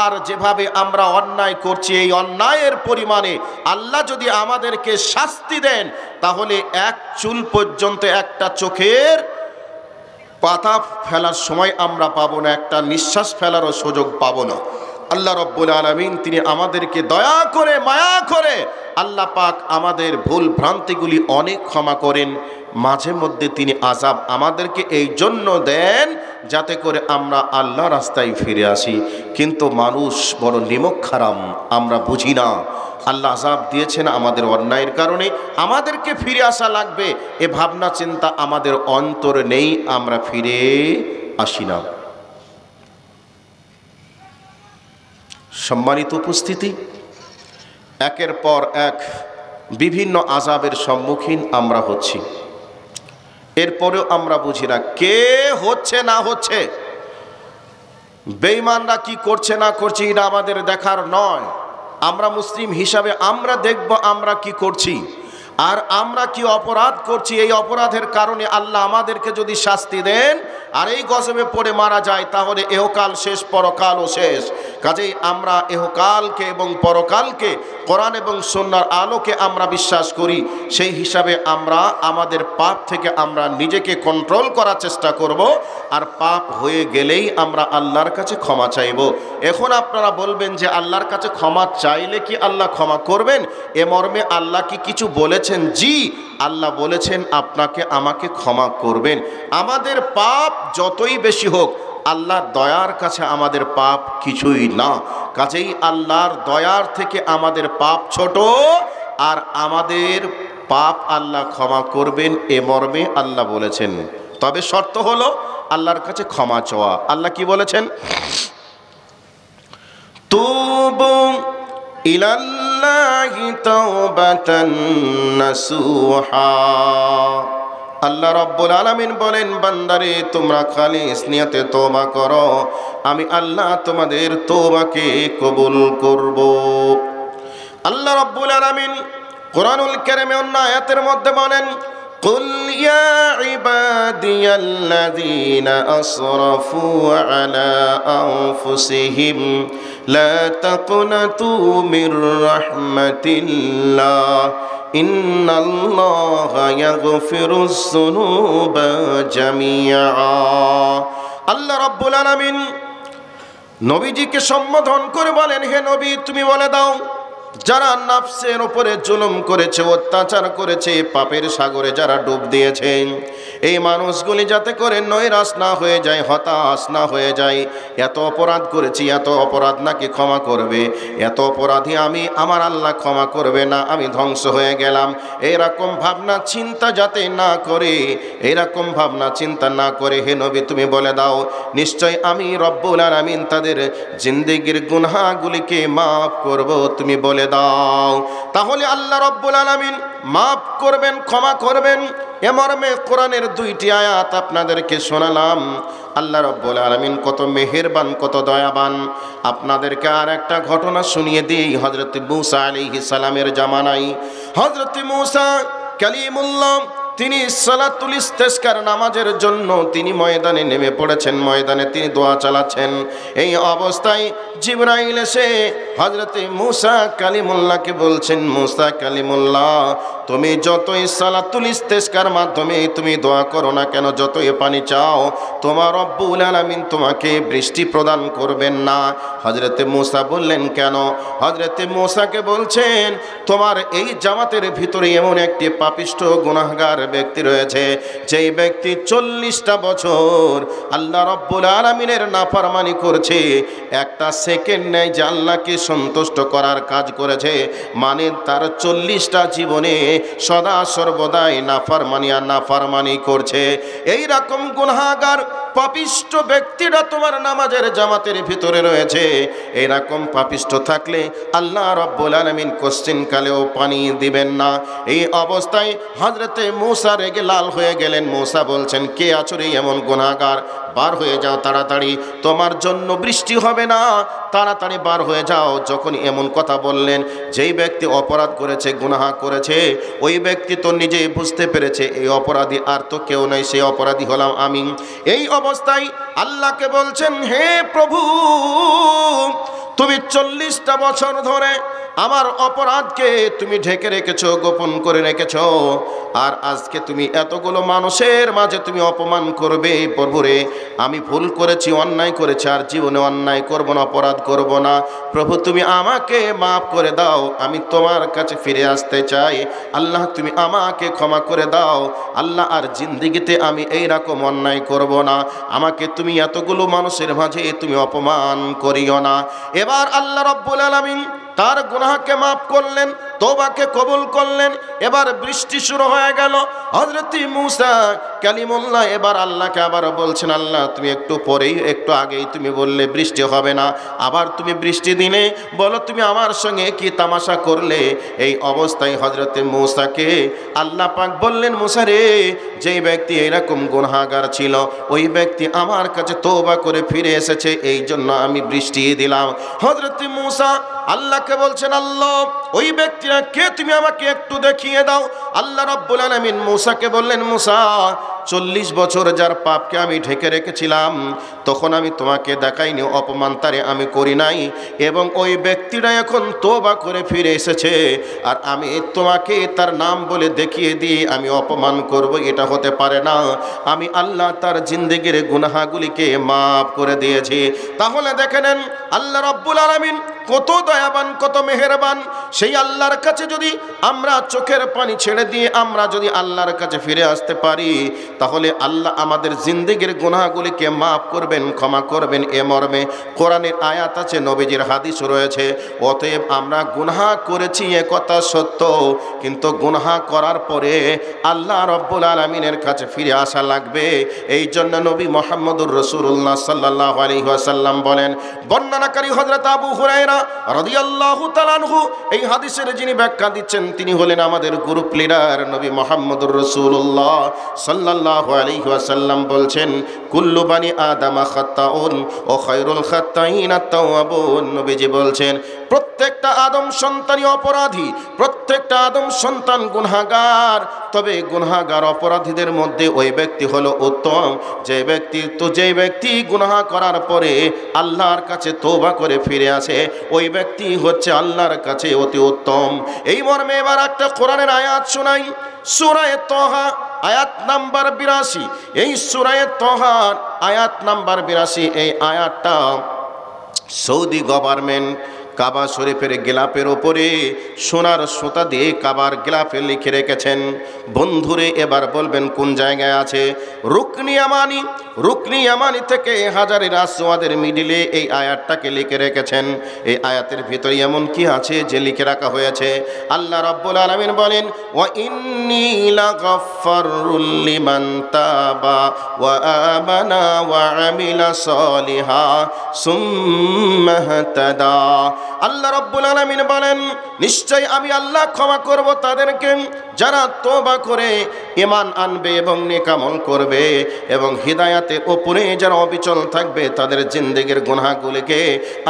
আর যেভাবে আমরা অন্যায় করছি, এই অন্যায়ের পরিমাণে আল্লাহ যদি আমাদেরকে শাস্তি দেন, তাহলে এক চুল পর্যন্ত, একটা চোখের পাতা ফেলার সময় আমরা পাবো না, একটা নিঃশ্বাস ফেলারও সুযোগ পাবো না। আল্লাহ রব্বুল আলামিন তিনি আমাদেরকে দয়া করে, মায়া করে আল্লাহ পাক আমাদের ভুল ভ্রান্তিগুলি অনেক ক্ষমা করেন। মাঝে মধ্যে তিনি আযাব আমাদেরকে এই জন্য দেন যাতে করে আমরা আল্লাহ রাস্তায় ফিরে আসি। কিন্তু মানুষ বড় নিমকহারাম, আমরা বুঝি না। আল্লাহ আযাব দিয়েছেন আমাদের অন্যায়ের কারণে, আমাদেরকে ফিরে আসা লাগবে, এ ভাবনা চিন্তা আমাদের অন্তরে নেই। আমরা ফিরে আসি না। সম্মানিত উপস্থিতি, একের পর এক বিভিন্ন আযাবের সম্মুখীন আমরা হচ্ছি, এরপরেও আমরা বুঝি না কে হচ্ছে না হচ্ছে। বেঈমানরা কি করছে না করছে এটা আমাদের দেখার নয়। আমরা মুসলিম হিসাবে আমরা দেখব আমরা কি করছি, আর আমরা কি অপরাধ করছি। এই অপরাধের কারণে আল্লাহ আমাদেরকে যদি শাস্তি দেন আর এই গজবে পড়ে মারা যায়, তাহলে এহকাল শেষ, পরকালও শেষ। কাজেই আমরা এহকালকে এবং পরকালকে কোরআন এবং সুন্নাহর আলোকে আমরা বিশ্বাস করি। সেই হিসাবে আমরা আমাদের পাপ থেকে আমরা নিজেকে কন্ট্রোল করার চেষ্টা করব, আর পাপ হয়ে গেলেই আমরা আল্লাহর কাছে ক্ষমা চাইব। এখন আপনারা বলবেন যে আল্লাহর কাছে ক্ষমা চাইলে কি আল্লাহ ক্ষমা করবেন? এ মর্মে আল্লাহ কি কিছু বলেছেন? জি, আল্লাহ বলেছেন আপনাকে আমাকে ক্ষমা করবেন। আমাদের পাপ যতই বেশি হোক, আল্লাহর দয়ার কাছে আমাদের পাপ কিছুই না। কাজেই আল্লাহর দয়ার থেকে আমাদের পাপ ছোট, আর আমাদের পাপ আল্লাহ ক্ষমা করবেন এ মর্মে আল্লাহ বলেছেন। তবে শর্ত হলো আল্লাহর কাছে ক্ষমা চাওয়া। আল্লাহ কি বলেছেন? তুবু ইলাল্লাহি তাওবাতান নাসুহা। আল্লাহ রাব্বুল আলামিন বলেন, বান্দারে তোমরা খালিস নিয়তে তওবা করো, আমি আল্লাহ তোমাদের তওবাকে কবুল করব। আল্লাহ রাব্বুল আলামিন কোরআনুল কারীমে অন্য আয়াতের মধ্যে বলেন, কুল ইয়া ইবাদিয়াল্লাযীনা আসরাফু আলা আনফুসিহিম লা তাকনাতু মির রাহমাতিল্লাহ ইন্নাল্লাহা ইয়াগফিরুজ যুনুবা জামিআ। আল্লাহ রাব্বুল আলামিন নবীজিকে সম্বোধন করে বলেন, হে নবী তুমি বলে দাও, যারা নাফসের উপরে জুলুম করেছে, অত্যাচার করেছে, পাপের সাগরে যারা ডুব দিয়েছে, এই মানুষগুলি যাতে করে নৈরাশ না হয়ে যায়, হতাশ না হয়ে যায়। এত অপরাধ করেছি, এত অপরাধ নাকি ক্ষমা করবে? এত অপরাধী আমি, আমার আল্লাহ ক্ষমা করবে না, আমি ধ্বংস হয়ে গেলাম, এরকম ভাবনা চিন্তা যাতে না করে, এরকম ভাবনা চিন্তা না করে হে নবী তুমি বলে দাও, নিশ্চয় আমি রব্বুল আলামিন তাদের জিন্দেগির গুনাহগুলিকে মাফ করব, তুমি বলে দাও। তাহলে আল্লাহ রব্বুল আলামিন মাফ করবেন, ক্ষমা করবেন, এ মর্মে কোরআনের দুইটি আয়াত আপনাদেরকে শোনালাম। আল্লাহ রব্বুল আলামিন কত মেহেরবান, কত দয়াবান। আপনাদেরকে আর একটা ঘটনা শুনিয়ে দিই। হযরত মূসা আলাইহিস সালামের জামানায় হযরত মূসা কালিমুল্লাহ তিনি সালাতুল ইস্তিসকার নামাজের জন্য তিনি ময়দানে নেমে পড়েছেন। ময়দানে তিনি দোয়া চালাচ্ছেন। এই অবস্থায় জিবরাইল এসে হযরত মূসা কালিমুল্লাহকে বলছেন, মূসা কালিমুল্লাহ, তুমি যতই সালাতুল ইস্তিসকার মাধ্যমে তুমি দোয়া করো না কেন, যতই পানি চাও, তোমার রব্বুল আলামিন তোমাকে বৃষ্টি প্রদান করবেন না। হযরত মূসা বললেন, কেন? হযরত মূসাকে বলছেন, তোমার এই জামাতের ভিতরে এমন একটি পাপিষ্ঠ গুনাহগার ব্যক্তি রয়েছে, যেই ব্যক্তি 40টা বছর আল্লাহ রাব্বুল আলামিনের নাফরমানি করছে, একটা সেকেন্ড নেই যে আল্লাহকে সন্তুষ্ট করার কাজ করেছে, মানে তার 40টা জীবনে সদা সর্বদাই নাফরমানি আর নাফরমানি করছে। এই রকম গুনাহগার পাপিষ্ঠ ব্যক্তিরা তোমার নামাজের জামাতের ভিতরে রয়েছে। এরকম পাপিষ্ঠ থাকলে আল্লাহ রাব্বুল আলামিন কোশ্চিন কালেও পানি দিবেন না। এই অবস্থায় হযরতে মূসা রেগে লাল হয়ে গেলেন। মূসা বলছেন, কে আছো রে এমন গুনাহগার? বার হয়ে যাও তাড়াতাড়ি, তোমার জন্য বৃষ্টি হবে না, তাড়াতাড়ি বার হয়ে যাও। যখন এমন কথা বললেন, যেই ব্যক্তি অপরাধ করেছে, গুনাহ করেছে, ওই ব্যক্তি তো নিজেই বুঝতে পেরেছে এই অপরাধী আর তো কেউ নাই, সেই অপরাধী হলাম আমি। এই অবস্থায় আল্লাহকে বলছেন, হে প্রভু, তুমি 40টা বছর ধরে আমার অপরাধকে তুমি ঢেকে রেখেছো, গোপন করে রেখেছো, আর আজকে তুমি এতগুলো মানুষের মাঝে তুমি অপমান করবে। প্রভুরে, আমি ভুল করেছি, অন্যায় করেছি, আর জীবনে অন্যায় করব না, অপরাধ করব না। প্রভু তুমি আমাকে মাফ করে দাও, আমি তোমার কাছে ফিরে আসতে চাই। আল্লাহ তুমি আমাকে ক্ষমা করে দাও। আল্লাহ আর জিন্দেগিতে আমি এই রকম অন্যায় করব না, আমাকে তুমি এতগুলো মানুষের মাঝে তুমি অপমান করিও না। এবার আল্লাহ রাব্বুল আলামিন তার গুনাহকে মাফ করলেন, তওবাকে কবুল করলেন। এবার বৃষ্টি শুরু হয়ে গেল। হযরত মূসা কালিমুল্লাহ এবার আল্লাহকে আবার বলছেন, আল্লাহ তুমি একটু পরেই, একটু আগেই তুমি বললে বৃষ্টি হবে না, আবার তুমি বৃষ্টি দিলে, বলো তুমি আমার সঙ্গে কি তামাশা করলে? এই অবস্থায় হযরত মূসাকে আল্লাহ পাক বললেন, মূসা রে, যেই ব্যক্তি এরকম গুনাহগার ছিল ওই ব্যক্তি আমার কাছে তওবা করে ফিরে এসেছে, এই জন্য আমি বৃষ্টি দিলাম। হযরত মূসা আল্লাহকে বলছেন, আল্লাহ ওই ব্যক্তিরা কে, তুমি আমাকে একটু দেখিয়ে দাও। আল্লাহ রাব্বুল আলামিন মূসাকে বললেন, মূসা 40 বছর যার পাপকে আমি ঢেকে রেখেছিলাম, তখন আমি তোমাকে দেখাইনি, অপমান তারে আমি করি নাই, এবং ওই ব্যক্তিরা এখন তওবা করে ফিরে এসেছে, আর আমি তোমাকে তার নাম বলে দেখিয়ে দিয়ে আমি অপমান করব, এটা হতে পারে না। আমি আল্লাহ তার জিন্দেগির গুনাহগুলিকে মাফ করে দিয়েছি। তাহলে দেখে নেন আল্লাহ রাব্বুল আলামিন কত দয়াবান, কত মেহেরবান। সেই আল্লাহর কাছে যদি আমরা চোখের পানি ছেড়ে দিয়ে আমরা যদি আল্লাহর কাছে ফিরে আসতে পারি, তাহলে আল্লাহ আমাদের জিন্দেগির গুনাহগুলিকে মাফ করবেন, ক্ষমা করবেন। এ মর্মে কোরআনের আয়াত আছে, নবীজির হাদিস রয়েছে। অতএব আমরা গুনাহ করেছি এ কথা সত্য, কিন্তু গুনাহ করার পরে আল্লাহ রাব্বুল আলামিনের কাছে ফিরে আসা লাগবে। এই জন্য নবী মুহাম্মদুর রাসূলুল্লাহ সাল্লাল্লাহু আলাইহি ওয়াসাল্লাম বলেন, বর্ণনাকারী হযরত আবু হুরায়রা রাদিয়াল্লাহু তাআলা আনহু, এই হাদিসের যিনি ব্যাখ্যা দিচ্ছেন তিনি হলেন আমাদের গ্রুপ লিডার নবী মুহাম্মদুর রাসূলুল্লাহ সাল্লাল্লাহু আলাইহি ওয়াসাল্লাম বলছেন, কুল্লু বানি আদামা খাত্তাউন ও খায়রুল খাত্তাইন আত-তাওয়াবুন। নবীজি বলছেন প্রত্যেকটা আদম সন্তানই অপরাধী, প্রত্যেকটা আদম সন্তান গুনাহগার, তবে গুনাহগার অপরাধীদের মধ্যে ওই ব্যক্তি হলো উত্তম, যে ব্যক্তি গুনাহ করার পরে আল্লাহর কাছে তওবা করে ফিরে আসে, ওই ব্যক্তি হচ্ছে আল্লাহর কাছে অতি উত্তম। এই মর্মে এবার একটা কোরআনের আয়াত শোনাই, সূরা তাহা আয়াত নাম্বার 82। এই সূরা তাহার আয়াত নাম্বার 82, এই আয়াতটা সৌদি গভর্নমেন্ট কাবা শরীফের গিলাফের ওপরে সোনার সুতা দিয়ে কাবার গিলাফে লিখে রেখেছেন। বন্ধুরে এবার বলবেন কোন জায়গায় আছে? রুকনি ইয়ামানি, রুকনি ইয়ামানি থেকে হাজারের আসওয়াদের মিডিলে এই আয়াতটাকে লিখে রেখেছেন। এই আয়াতের ভিতরে এমন কি আছে যে লিখে রাখা হয়েছে? আল্লাহ রাব্বুল আলামিন বলেন, ওয়া ইন্নী লাগাফফারুল লিমান তাবা ওয়া আমানা ওয়া আমিলা সলিহা সুম্মা ইহতাদা। আল্লাহ রাব্বুল আলামিন বলেন, নিশ্চয় আমি আল্লাহ ক্ষমা করব তাদেরকে যারা তওবা করে ঈমান আনবে এবং নেক আমল করবে, এবং হিদায়াতের উপরে যারা অবিচল থাকবে, তাদের জিন্দেগির গুনাহগুলিকে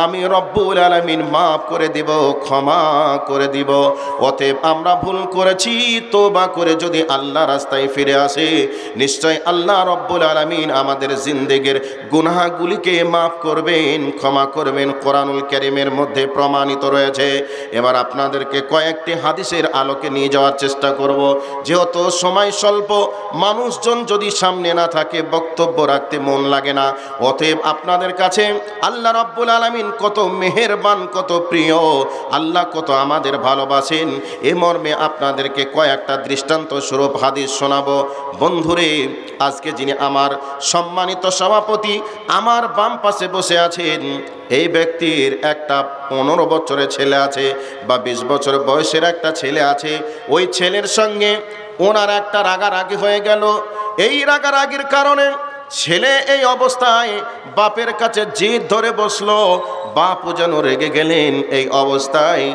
আমি রব্বুল আলামিন মাফ করে দিব, ক্ষমা করে দিব। অতএব আমরা ভুল করেছি, তওবা করে যদি আল্লাহ রাস্তায় ফিরে আসে, নিশ্চয় আল্লাহ রব্বুল আলামিন আমাদের জিন্দেগির গুনাহগুলিকে মাফ করবেন, ক্ষমা করবেন। কোরআনুল কারীমের মধ্যে প্রমাণিত রয়েছে। এবার আপনাদেরকে কয়েকটি হাদিসের আলোকে নিয়ে যাওয়ার চেষ্টা করব। যেহেতু সময় স্বল্প, মানুষজন যদি সামনে না থাকে বক্তব্য রাখতে মন লাগে না। অতএব আপনাদের কাছে আল্লাহ রাব্বুল আলামিন কত মেহেরবান, কত প্রিয়, আল্লাহ কত আমাদের ভালোবাসেন, এ মর্মে আপনাদেরকে কয়েকটা দৃষ্টান্ত স্বরূপ হাদিস শোনাবো। বন্ধুরে, আজকে যিনি আমার সম্মানিত সভাপতি আমার বাম পাশে বসে আছেন, এই ব্যক্তির একটা 15 বছরের ছেলে আছে বা 20 বছর বয়সের একটা ছেলে আছে। ওই ছেলের সঙ্গে ওনার একটা রাগারাগি হয়ে গেল। এই রাগারাগির কারণে ছেলে এই অবস্থায় বাপের কাছে জিদ ধরে বসলো। বাপও যেন রেগে গেলেন। এই অবস্থায়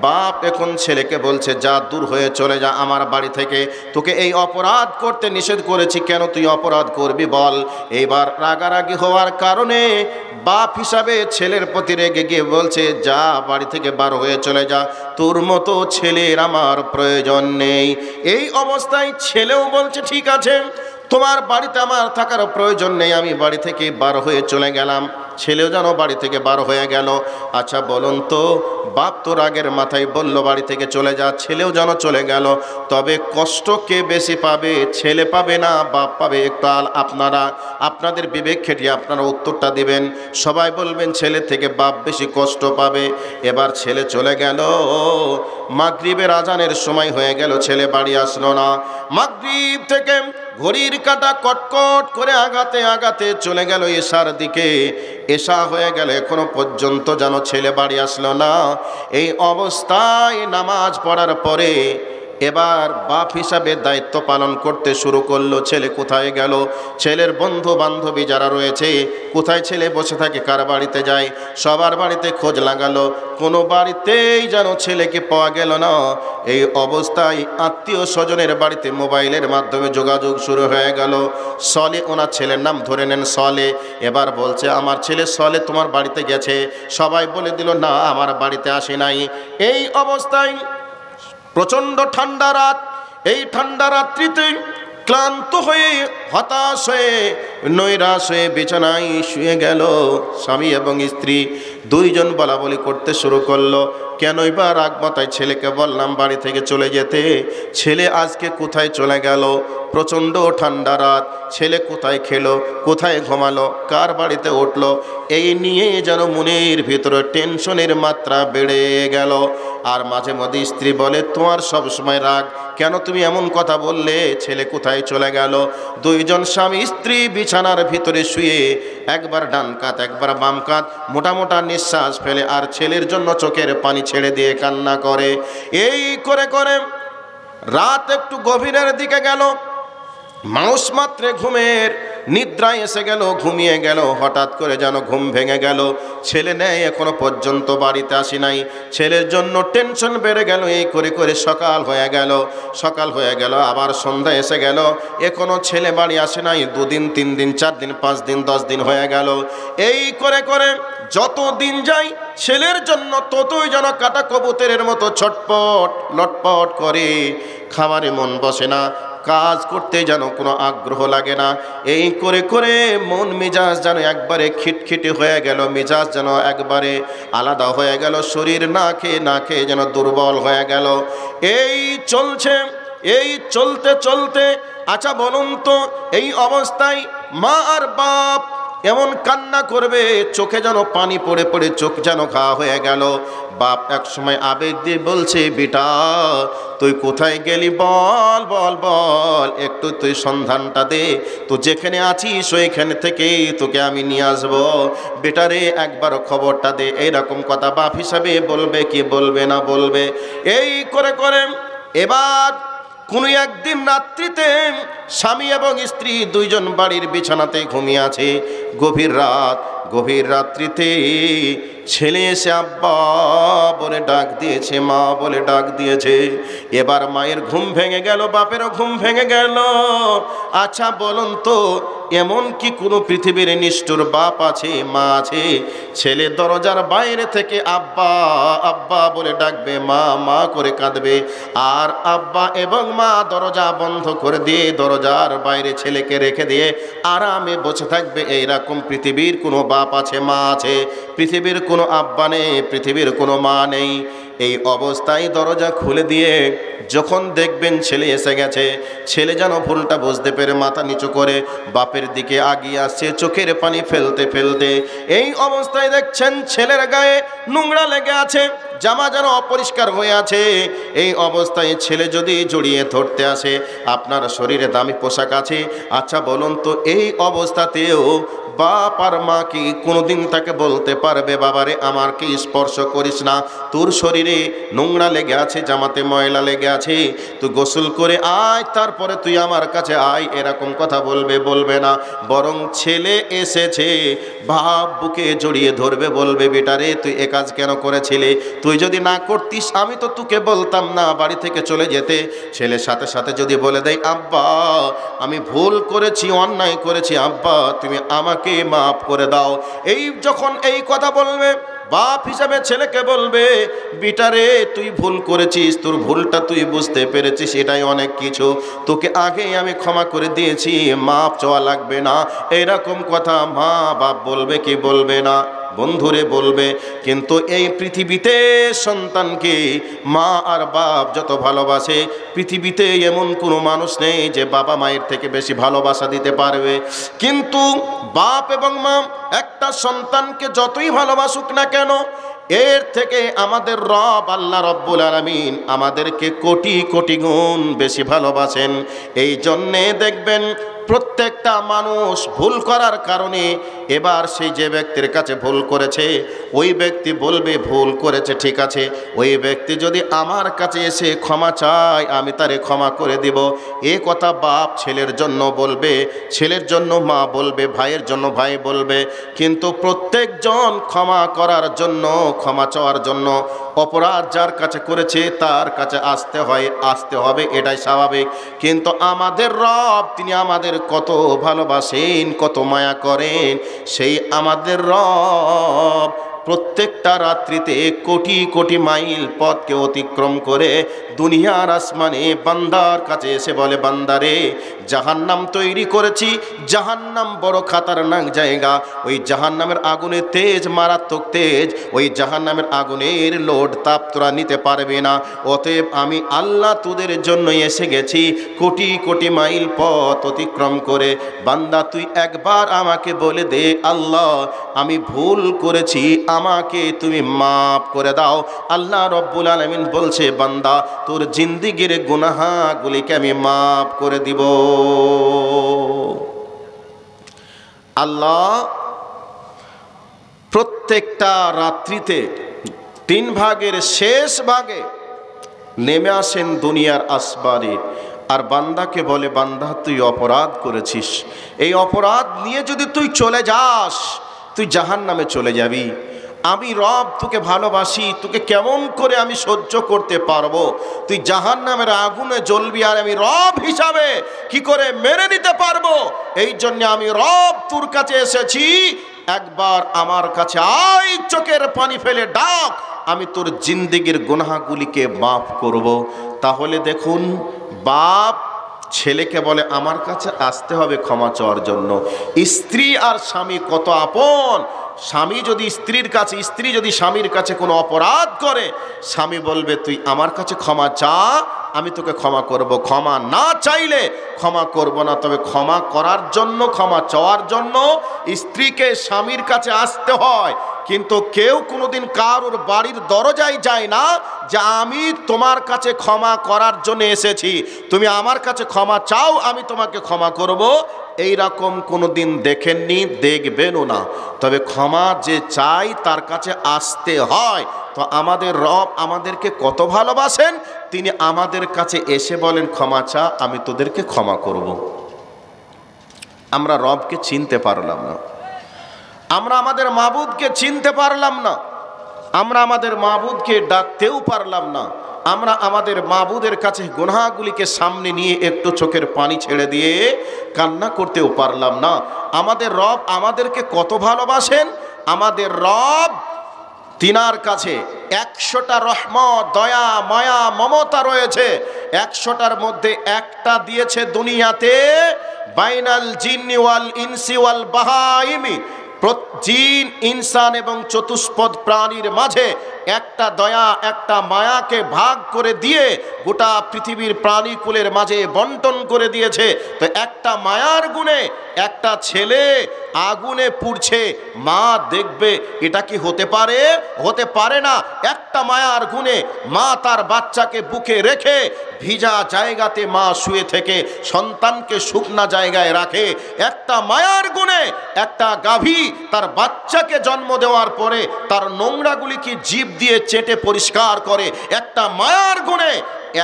বাপ এখন ছেলেকে বলছে, যা, দূর হয়ে চলে যা আমার বাড়ি থেকে, তোকে এই অপরাধ করতে নিষেধ করেছি, কেন তুই অপরাধ করবি বল। এইবার রাগারাগি হওয়ার কারণে বাপ হিসাবে ছেলের প্রতি রেগে গিয়ে বলছে, যা, বাড়ি থেকে বার হয়ে চলে যা, তোর মতো ছেলের আমার প্রয়োজন নেই। এই অবস্থায় ছেলেও বলছে, ঠিক আছে, তোমার বাড়িতে আমার থাকার প্রয়োজন নেই, আমি বাড়ি থেকে বার হয়ে চলে গেলাম। ছেলেও যেন বাড়ি থেকে বার হয়ে গেল। আচ্ছা বলুন তো, বাপ তো রাগের মাথায় বলল বাড়ি থেকে চলে যা, ছেলেও যেন চলে গেল, তবে কষ্ট কে বেশি পাবে? ছেলে পাবে না বাপ পাবে? একটু আপনাদের বিবেক খেটিয়ে আপনারা উত্তরটা দিবেন। সবাই বলবেন ছেলে থেকে বাপ বেশি কষ্ট পাবে। এবার ছেলে চলে গেল। মাগরিবের আজানের সময় হয়ে গেল, ছেলে বাড়ি আসলো না। মাগরিব থেকে ঘড়ির কাঁটা কটকট করে আগাতে আগাতে চলে গেল এশার দিকে। এশা হয়ে গেল, এখনো পর্যন্ত যেন ছেলে বাড়ি আসলো না। এই অবস্থায় নামাজ পড়ার পরে এবার বাপ হিসাবে দায়িত্ব পালন করতে শুরু করলো। ছেলে কোথায় গেল, ছেলের বন্ধু বান্ধবী যারা রয়েছে, কোথায় ছেলে বসে থাকে, কার বাড়িতে যায়, সবার বাড়িতে খোঁজ লাগালো, কোনো বাড়িতেই যেন ছেলেকে পাওয়া গেল না। এই অবস্থায় আত্মীয় স্বজনের বাড়িতে মোবাইলের মাধ্যমে যোগাযোগ শুরু হয়ে গেল। সলে, ওনার ছেলের নাম ধরে নেন সলে। এবার বলছে আমার ছেলে সলে তোমার বাড়িতে গেছে। সবাই বলে দিল না, আমার বাড়িতে আসে নাই। এই অবস্থায় প্রচণ্ড ঠান্ডা রাত, এই ঠান্ডা রাত্রিতে ক্লান্ত হয়ে, হতাশ হয়ে, নৈরাশ হয়ে বিছানায় শুয়ে গেল। স্বামী এবং স্ত্রী দুইজন বলাবলি করতে শুরু করলো, কেনই বা রাগ মাথায় ছেলেকে বললাম বাড়ি থেকে চলে যেতে, ছেলে আজকে কোথায় চলে গেল? প্রচণ্ড ঠান্ডা রাত, ছেলে কোথায় খেলো, কোথায় ঘুমালো, কার বাড়িতে উঠলো, এই নিয়ে যেন মনের ভিতরে টেনশনের মাত্রা বেড়ে গেল। আর মাঝে মধ্যে স্ত্রী বলে তোমার সব সময় রাগ, কেন তুমি এমন কথা বললে, ছেলে কোথায় চলে গেল? দুইজন স্বামী স্ত্রী বিছানার ভিতরে শুয়ে একবার ডান কাত একবার বাম কাত মোটা মোটা নিঃশ্বাস ফেলে আর ছেলের জন্য চোখের পানি ছেড়ে দিয়ে কান্না করে। এই করে করে রাত একটু গভীরের দিকে গেল। মানুষ মাত্রে ঘুমের নিদ্রায় এসে গেল, ঘুমিয়ে গেল। হঠাৎ করে যেন ঘুম ভেঙে গেল। ছেলে নেই, এখনো পর্যন্ত বাড়িতে আসি নাই। ছেলের জন্য টেনশন বেড়ে গেল। এই করে করে সকাল হয়ে গেল, সকাল হয়ে গেল, আবার সন্ধ্যা এসে গেল, এখনো ছেলে বাড়ি আসে নাই। 2 দিন 3 দিন 4 দিন 5 দিন 10 দিন হয়ে গেল। এই করে করে যত দিন যায় ছেলের জন্য ততই যেন কাটা কবুতরের মতো ছটপট লটপট করে। খামারে মন বসে না, কাজ করতে যেন কোনো আগ্রহ লাগে না। এই করে করে মন মেজাজ যেন একবারে খিটখিটে হয়ে গেল, মেজাজ যেন একবারে আলাদা হয়ে গেল, শরীর না খেয়ে যেন দুর্বল হয়ে গেল। এই চলছে, এই চলতে চলতে, আচ্ছা বলুন তো এই অবস্থায় মা আর বাপ এমন কান্না করবে, চোখে যেন পানি পড়ে পড়ে চোখ যেন ঘা হয়ে গেল। বাপ এক সময় আবেগ দিয়ে বলছে বেটা তুই কোথায় গেলি, বল বল বল, একটু তুই সন্ধানটা দে, তো যেখানে আছিস ওইখানে থেকেই তোকে আমি নিয়ে আসবো, বেটারে একবার খবরটা দে। এইরকম কথা বাপ হিসাবে বলবে কি বলবে না বলবে। এই করে করে এবার কোনো একদিন রাত্রিতে স্বামী এবং স্ত্রী দুইজন বাড়ির বিছানাতে ঘুমিয়ে আছে। গভীর রাত, গভীর রাত্রিতে ছেলে এসে আব্বা বলে ডাক দিয়েছে, মা বলে ডাক দিয়েছে। এবার মায়ের ঘুম ভেঙে গেল, বাপেরও ঘুম ভেঙে গেল। আচ্ছা বলুন তো এমন কি কোনো পৃথিবীর নিষ্ঠুর বাপ আছে, মা আছে, ছেলে দরজার বাইরে থেকে আব্বা আব্বা বলে ডাকবে, মা মা করে কাঁদবে, আর আব্বা এবং মা দরজা বন্ধ করে দিয়ে দরজার বাইরে ছেলেকে রেখে দিয়ে আরামে বসে থাকবে? এইরকম পৃথিবীর কোনো বাপ আছে, মা আছে? পৃথিবীর কোনো আব্বা নেই, পৃথিবীর কোনো মা নেই। এই অবস্থায় দরজা খুলে দিয়ে যখন দেখবেন ছেলে এসে গেছে, ছেলে যেন ভুলটা বুঝতে পেরে মাথা নিচু করে বাপের দিকে আগিয়ে আসছে চোখের পানি ফেলতে ফেলতে। এই অবস্থায় দেখছেন ছেলের গায়ে নোংরা লেগে আছে, জামা যেন অপরিষ্কার হয়ে আছে। এই অবস্থায় ছেলে যদি জড়িয়ে ধরতে আসে, আপনার শরীরে দামি পোশাক আছে, আচ্ছা বলুন তো এই অবস্থাতেও বাপ আর মা কি কোনোদিন তাকে বলতে পারবে বাবারে আমাকে স্পর্শ করিস না, তোর শরীরে নোংরা লেগে আছে, জামাতে ময়লা লেগে আছে, তুই গোসল করে আয় তারপরে তুই আমার কাছে আয়? এরকম কথা বলবে? বলবে না। বরং ছেলে এসেছে, বাপ বুকে জড়িয়ে ধরবে, বলবে বেটারে তুই এ কাজ কেন করেছিলে, তুই যদি না করতিস আমি তো তোকে বলতাম না বাড়ি থেকে চলে যেতে। ছেলের সাথে সাথে যদি বলে দেয় আব্বা আমি ভুল করেছি, অন্যায় করেছি, আব্বা তুমি আমাকে মাফ করে দাও, এই যখন এই কথা বলবে বাপ হিসাবে ছেলেকে বলবে বিটারে তুই ভুল করেছিস, তোর ভুলটা তুই বুঝতে পেরেছিস, এটাই অনেক কিছু, তোকে আগেই আমি ক্ষমা করে দিয়েছি, মাপ চাওয়া লাগবে না। এরকম কথা মা বাপ বলবে কি বলবে না? বন্ধুরে বলবে। কিন্তু এই পৃথিবীতে সন্তানকে মা আর বাপ যত ভালোবাসে, পৃথিবীতে এমন কোনো মানুষ নেই যে বাবা মায়ের থেকে বেশি ভালোবাসা দিতে পারবে। কিন্তু বাপ এবং মা একটা সন্তানকে যতই ভালোবাসুক না কেন, এর থেকে আমাদের রব আল্লাহ রব্বুল আলামিন আমাদেরকে কোটি কোটি গুণ বেশি ভালোবাসেন। এই জন্যে দেখবেন প্রত্যেকটা মানুষ ভুল করার কারণে এবার সেই যে ব্যক্তির কাছে ভুল করেছে ওই ব্যক্তি বলবে ভুল করেছে, ঠিক আছে, ওই ব্যক্তি যদি আমার কাছে এসে ক্ষমা চায় আমি তারে ক্ষমা করে দিব। এ কথা বাপ ছেলের জন্য বলবে, ছেলের জন্য মা বলবে, ভাইয়ের জন্য ভাই বলবে। কিন্তু প্রত্যেকজন ক্ষমা করার জন্য, ক্ষমা চাওয়ার জন্য অপরাধ যার কাছে করেছে তার কাছে আসতে হবে, এটাই স্বাভাবিক। কিন্তু আমাদের রব তিনি আমাদের কত ভালোবাসেন, কত মায়া করেন। সেই আমাদের রব প্রত্যেকটা রাত্রিতে কোটি কোটি মাইল পথকে অতিক্রম করে দুনিয়ার আসমানে বান্দার কাছে এসে বলে, বান্দারে জাহান্নাম তৈরি করেছি, জাহান্নাম বড় খাতারনাক জায়গা, ওই জাহান্নামের আগুনের তেজ মারাত্মক তেজ, ওই জাহান্নামের আগুনের লোড তাপ তোরা নিতে পারবে না, অতএব আমি আল্লাহ তোদের জন্য এসে গেছি কোটি কোটি মাইল পথ অতিক্রম করে। বান্দা তুই একবার আমাকে বলে দে, আল্লাহ আমি ভুল করেছি, আমাকে তুমি মাফ করে দাও। আল্লাহ রব্বুল আলামিন বলছে, বান্দা তোর জিন্দেগির গুনাহগুলিকে আমি মাফ করে দিব। আল্লাহ প্রত্যেকটা রাত্রিতে 3 ভাগের শেষ ভাগে নেমে আসেন দুনিয়ার আসবারে, আর বান্দাকে বলে, বান্দা তুই অপরাধ করেছিস, এই অপরাধ নিয়ে যদি তুই চলে যাস তুই জাহান্নামে চলে যাবি। আমি রব তোকে ভালোবাসি, তোকে কেমন করে আমি সহ্য করতে পারবো, তুই জাহান্নামের আগুনে জ্বলবি আর আমি রব হিসাবে কি করে মেনে নিতে পারবো। এই জন্য আমি রব তোর কাছে এসেছি, একবার আমার কাছে আয়, চোখের পানি ফেলে ডাক, আমি তোর জিন্দেগির গুনাহগুলিকে মাফ করব। তাহলে দেখুন, বাপ ছেলেকে বলে আমার কাছে আসতে হবে ক্ষমা চাওয়ার জন্য। স্ত্রী আর স্বামী কত আপন। স্বামী যদি স্ত্রীর কাছে, স্ত্রী যদি স্বামীর কাছে কোনো অপরাধ করে, স্বামী বলবে তুই আমার কাছে ক্ষমা চা, আমি তোকে ক্ষমা করব। ক্ষমা না চাইলে ক্ষমা করব না। তবে ক্ষমা করার জন্য, ক্ষমা চাওয়ার জন্য স্ত্রীকে স্বামীর কাছে আসতে হয়। কিন্তু কেউ কোনোদিন কারোর বাড়ির দরজায় যায় না যে আমি তোমার কাছে ক্ষমা করার জন্য এসেছি, তুমি আমার কাছে ক্ষমা চাও, আমি তোমাকে ক্ষমা করব। এই রকম কোনোদিন দেখেননি, দেখবেনও না। তবে ক্ষমা যে চাই তার কাছে আসতে হয়। তো আমাদের রব আমাদেরকে কত ভালোবাসেন, তিনি আমাদের কাছে এসে বলেন ক্ষমা চা, আমি তোদেরকে ক্ষমা করব। আমরা রবকে চিনতে পারলাম না, আমরা আমাদের মাবুদকে চিনতে পারলাম না, আমরা আমাদের মাবুদকে ডাকতেও পারলাম না, আমরা আমাদের মাবুদের কাছে গুনাহগুলিকে সামনে নিয়ে একটু চোখের পানি ছেড়ে দিয়ে কান্না করতেও পারলাম না। আমাদের রব আমাদেরকে কত ভালোবাসেন। আমাদের রব তিনার কাছে 100টা রহমত, দয়া, মায়া, মমতা রয়েছে। 100টার মধ্যে একটা দিয়েছে দুনিয়াতে, বাইনাল জিন্নি ওয়াল ইনসি ওয়াল বাহাইমি, জিন, ইনসান এবং চতুষ্পদ প্রাণীর মাঝে একটা দয়া, একটা মায়াকে ভাগ করে দিয়ে গোটা পৃথিবীর প্রাণীকুলের মাঝে বন্টন করে দিয়েছে। তো একটা মায়ার গুণে একটা ছেলে আগুনে পুড়ছে, মা দেখবে এটা কি হতে পারে? হতে পারে না। একটা মায়ার গুণে মা তার বাচ্চাকে বুকে রেখে ভিজা জায়গাতে মা শুয়ে থেকে সন্তানকে শুকনা জায়গায় রাখে। একটা মায়ার গুণে একটা গাভী তার বাচ্চাকে জন্ম দেওয়ার পরে তার নোংরাগুলিকে জিভ দিয়ে চেটে পরিষ্কার করে। একটা মায়ার গুণে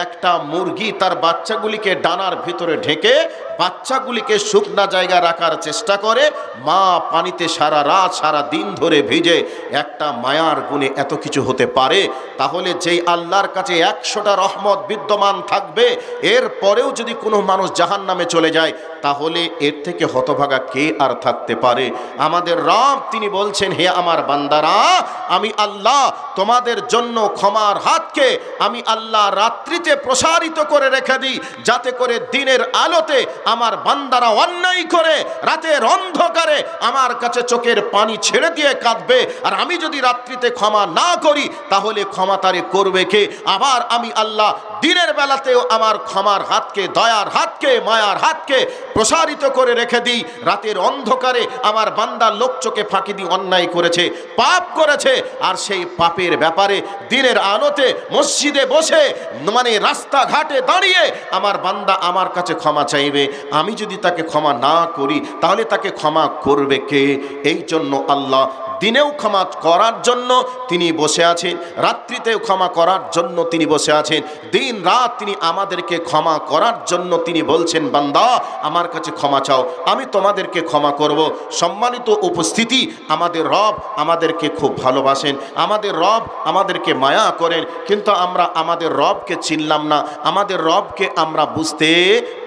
একটা মুরগি তার বাচ্চাগুলিকে ডানার ভিতরে ঢেকে বাচ্চাগুলিকে শুকনা জায়গা রাখার চেষ্টা করে। মা পানিতে সারা রাত সারা দিন ধরে ভিজে। একটা মায়ার গুণে এত কিছু হতে পারে। তাহলে যেই আল্লাহর কাছে 100টা রহমত বিদ্যমান থাকবে, এর পরেও যদি কোনো মানুষ জাহান্নামে চলে যায়, তাহলে এর থেকে হতভাগা কে আর থাকতে পারে? আমাদের রব তিনি বলছেন, হে আমার বান্দারা, আমি আল্লাহ তোমাদের জন্য ক্ষমার হাতকে আমি আল্লাহ রাত্রিতে প্রসারিত করে রেখে দিই, যাতে করে দিনের আলোতে আমার বান্দারা অন্যায় করে রাতের অন্ধকারে আমার কাছে চোখের পানি ছেড়ে দিয়ে কাঁদবে। আর আমি যদি রাত্রিতে ক্ষমা না করি, তাহলে ক্ষমা তারে করবে কে? আবার আমি আল্লাহ দিনের বেলাতেও আমার ক্ষমার হাতকে, দয়ার হাতকে, মায়ার হাতকে প্রসারিত করে রেখে দিই। রাতের অন্ধকারে আমার বান্দা লোক চোখে ফাঁকি দিয়ে অন্যায় করেছে, পাপ করেছে, আর সেই পাপের ব্যাপারে দিনের আলোতে মসজিদে বসে মানে রাস্তাঘাটে দাঁড়িয়ে আমার বান্দা আমার কাছে ক্ষমা চাইবে। আমি যদি তাকে ক্ষমা না করি তাহলে তাকে ক্ষমা করবে কে? এই জন্য আল্লাহ দিনেও ক্ষমা করার জন্য তিনি বসে আছেন, রাত্রিতেও ক্ষমা করার জন্য তিনি বসে আছেন। দিন রাত তিনি আমাদেরকে ক্ষমা করার জন্য তিনি বলছেন, বান্দা আমার কাছে ক্ষমা চাও, আমি তোমাদেরকে ক্ষমা করব। সম্মানিত উপস্থিতি, আমাদের রব আমাদেরকে খুব ভালোবাসেন, আমাদের রব আমাদেরকে মায়া করেন, কিন্তু আমরা আমাদের রবকে চিনলাম না, আমাদের রবকে আমরা বুঝতে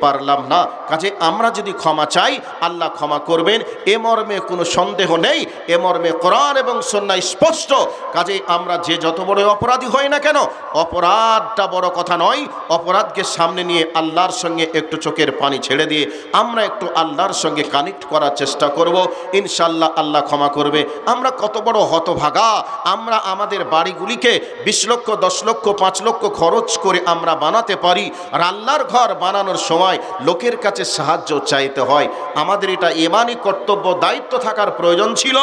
পারলাম না। কাজে আমরা যদি ক্ষমা চাই আল্লাহ ক্ষমা করবেন, এ মর্মে কোনো সন্দেহ নেই, এ মর্মে কোরআন এবং সুন্নাহ স্পষ্ট। কাজে আমরা যে যত বড় অপরাধী হই না কেন, অপরাধটা বড় কথা নয়, অপরাধকে সামনে নিয়ে আল্লাহর সঙ্গে একটু চোখের পানি ছেড়ে দিয়ে আমরা একটু আল্লাহর সঙ্গে কানেক্ট করার চেষ্টা করব, ইনশাল্লাহ আল্লাহ ক্ষমা করবে। আমরা কত বড় হতভাগা, আমরা আমাদের বাড়িগুলিকে 20 লক্ষ 10 লক্ষ 5 লক্ষ খরচ করে আমরা বানাতে পারি, আর আল্লাহর ঘর বানানোর সময় লোকের কাছে সাহায্য চাইতে হয়। আমাদের এটা ইমানি কর্তব্য, দায়িত্ব থাকার প্রয়োজন ছিল।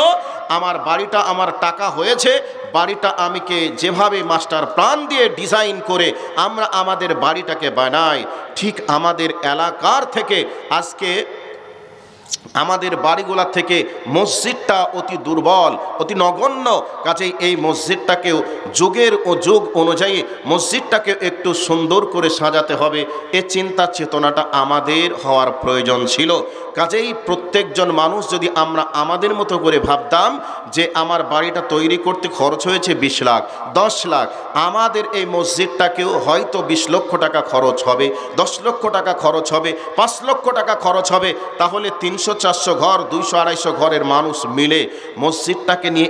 আমার বাড়িটা আমার টাকা হয়েছে, বাড়িটা আমিকে যেভাবে মাস্টার প্ল্যান দিয়ে ডিজাইন করে আমরা আমাদের বাড়িটাকে বানাই, ঠিক আমাদের এলাকার থেকে আজকে আমাদের বাড়িগুলা থেকে মসজিদটা অতি দুর্বল, অতি নগণ্য। কাজেই এই মসজিদটাকেও যুগের ও যুগ অনুযায়ী মসজিদটাকে একটু সুন্দর করে সাজাতে হবে, এ চিন্তা চেতনাটা আমাদের হওয়ার প্রয়োজন ছিল। কাজেই প্রত্যেকজন মানুষ যদি আমরা আমাদের মতো করে ভাবতাম যে আমার বাড়িটা তৈরি করতে খরচ হয়েছে 20 লাখ 10 লাখ, আমাদের এই মসজিদটাকেও হয়তো 20 লক্ষ টাকা খরচ হবে, 10 লক্ষ টাকা খরচ হবে, 5 লক্ষ টাকা খরচ হবে। তাহলে 300-400 ঘর, 200-250 ঘরের মানুষ মিলে মসজিদটাকে নিয়ে